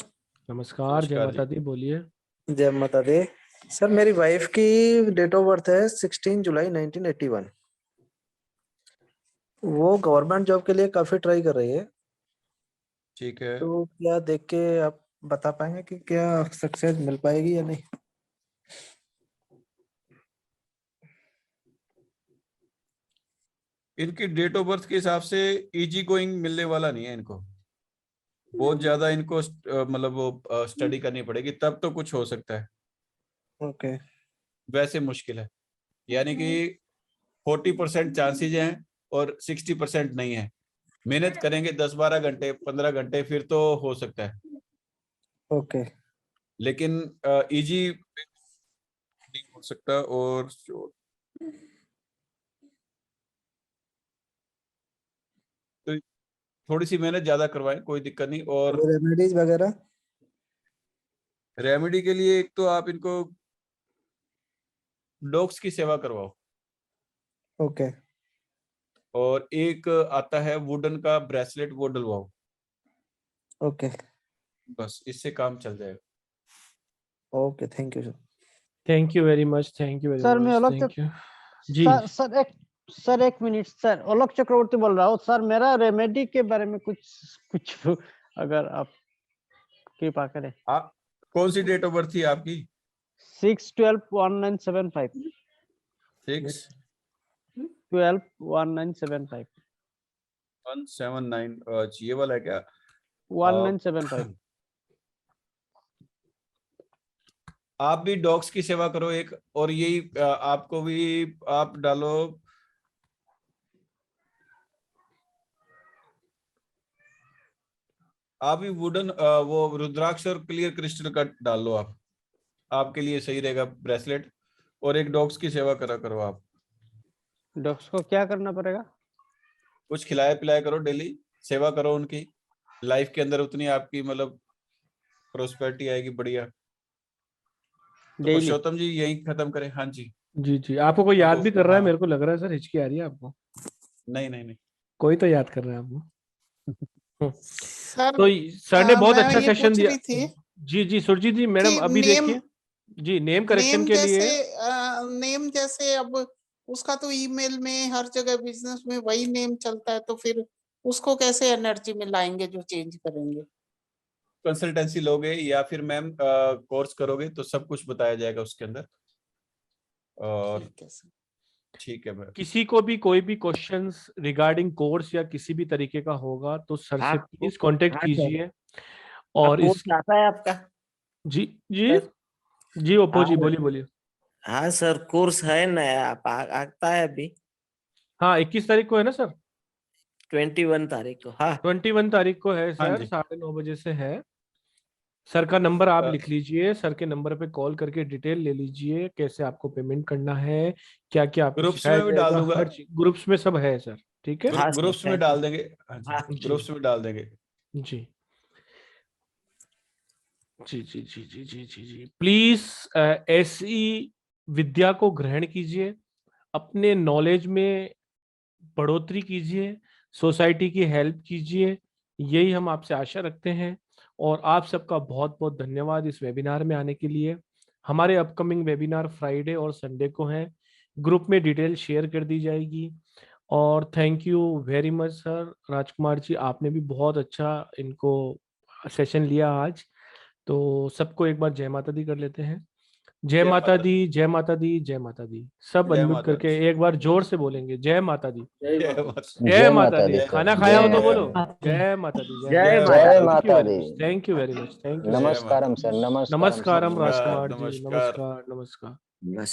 नमस्कार, जय माता दी, बोलिए। जय माता दी सर। मेरी वाइफ की डेट ऑफ बर्थ है 16 जुलाई 1981। वो गवर्नमेंट जॉब के लिए काफी ट्राई कर रही है। ठीक है, तो क्या देख के आप बता पाएंगे कि क्या सक्सेस मिल पाएगी या नहीं? इनकी डेट ऑफ बर्थ के हिसाब से इजी गोइंग मिलने वाला नहीं है इनको, बहुत ज्यादा इनको मतलब वो स्टडी करनी पड़ेगी तब तो कुछ हो सकता है। ओके। वैसे मुश्किल है, यानी कि 40% चांसेज हैं और 60% नहीं है। मेहनत करेंगे 10-12 घंटे 15 घंटे फिर तो हो सकता है, ओके। लेकिन इजी नहीं हो सकता। और तो थोड़ी सी मेहनत ज्यादा करवाएं, कोई दिक्कत नहीं। और रेमेडीज वगैरह? रेमेडी के लिए एक तो आप इनको डॉग्स की सेवा करवाओ, ओके। और एक आता है वुडन का ब्रेसलेट वो डलवाओ, ओके। बस इससे काम चल जाएगा। Okay, thank you sir. Thank you very much. Sir मैं थैंक यू जी। सर एक मिनट सर, आलोक चक्रवर्ती बोल रहा हूँ सर। मेरा रेमेडी के बारे में कुछ अगर आप कृपा करें। आप कौन सी डेट ऑफ बर्थ थी आपकी? 6/12/1975। 6/12/1975। 179 ये वाला है क्या? 1975। आप भी डॉग्स की सेवा करो एक, और यही आपको भी आप डालो आप भी वुडन वो रुद्राक्ष और क्लियर क्रिस्टल का डाल लो आप, आपके लिए सही रहेगा ब्रेसलेट। और एक डॉग्स की सेवा करा करो आप। डॉग्स को क्या करना पड़ेगा? कुछ खिलाया पिलाया करो, डेली सेवा करो उनकी, लाइफ के अंदर उतनी आपकी मतलब प्रोस्पेरिटी आएगी बढ़िया। तो पुरुषोत्तम जी यही खत्म करें। हाँ जी जी आपको कोई याद भी कर रहा है, मेरे को लग रहा है सर, हिचकी आ रही है आपको। नहीं कोई तो याद कर रहा है आपको। सर तो सर ने बहुत अच्छा ये सेशन पूछ दिया। रही थी जी सुरजीत जी मैडम कि अभी देखिए जी, नेम करेक्शन के लिए नेम जैसे अब उसका तो ईमेल में हर जगह बिजनेस में वही नेम चलता है, तो फिर उसको कैसे एनर्जी में लाएंगे जो चेंज करेंगे? कंसल्टेंसी लोगे या फिर मैम कोर्स करोगे तो सब कुछ बताया जाएगा उसके अंदर। और ठीक है मैम। किसी को भी कोई भी क्वेश्चंस रिगार्डिंग कोर्स या किसी भी तरीके का होगा तो सर से प्लीज कांटेक्ट कीजिए। और इस आता है आपका? जी जी जी ओप्पो जी, बोलिए बोलिए। हाँ सर, कोर्स है नया, आता है अभी। हाँ 21 तारीख को है ना सर? 21 तारीख को। हाँ 21 तारीख को है हाँ सर, जी। 9:30 बजे से है। सर का नंबर आप लिख लीजिए, सर के नंबर पे कॉल करके डिटेल ले लीजिए, कैसे आपको पेमेंट करना है, क्या क्या आपको ग्रुप्स सिखाया में भी डाल जाएगा, दूंगा। हर चीज ग्रुप्स में सब है सर। ठीक है, ग्रुप्स में डाल देंगे। हाँ जी, जी। ग्रुप्स में डाल देंगे। जी जी जी जी जी जी जी जी प्लीज ऐसी विद्या को ग्रहण कीजिए, अपने नॉलेज में बढ़ोतरी कीजिए, सोसाइटी की हेल्प कीजिए, यही हम आपसे आशा रखते हैं। और आप सबका बहुत बहुत धन्यवाद इस वेबिनार में आने के लिए। हमारे अपकमिंग वेबिनार फ्राइडे और संडे को हैं, ग्रुप में डिटेल शेयर कर दी जाएगी। और thank you very much sir. Rajkumar ji, आपने भी बहुत अच्छा इनको सेशन लिया आज। तो सबको एक बार जय माता दी कर लेते हैं। जय माता दी, जय माता दी, जय माता दी। सब जय अनम्यूट माता करके एक बार जोर से बोलेंगे, जय माता दी, जय माता जय माता दी। दी। खाना खाया हो तो जय बोलो माता जय माता दी, जय माता दी। Thank you very much, thank you. नमस्कारम सर, नमस्कारम सर, नमस्कारम नमस्कार, राजकुमार जी, नमस्कार। नमस्कार नमस्कार। बस।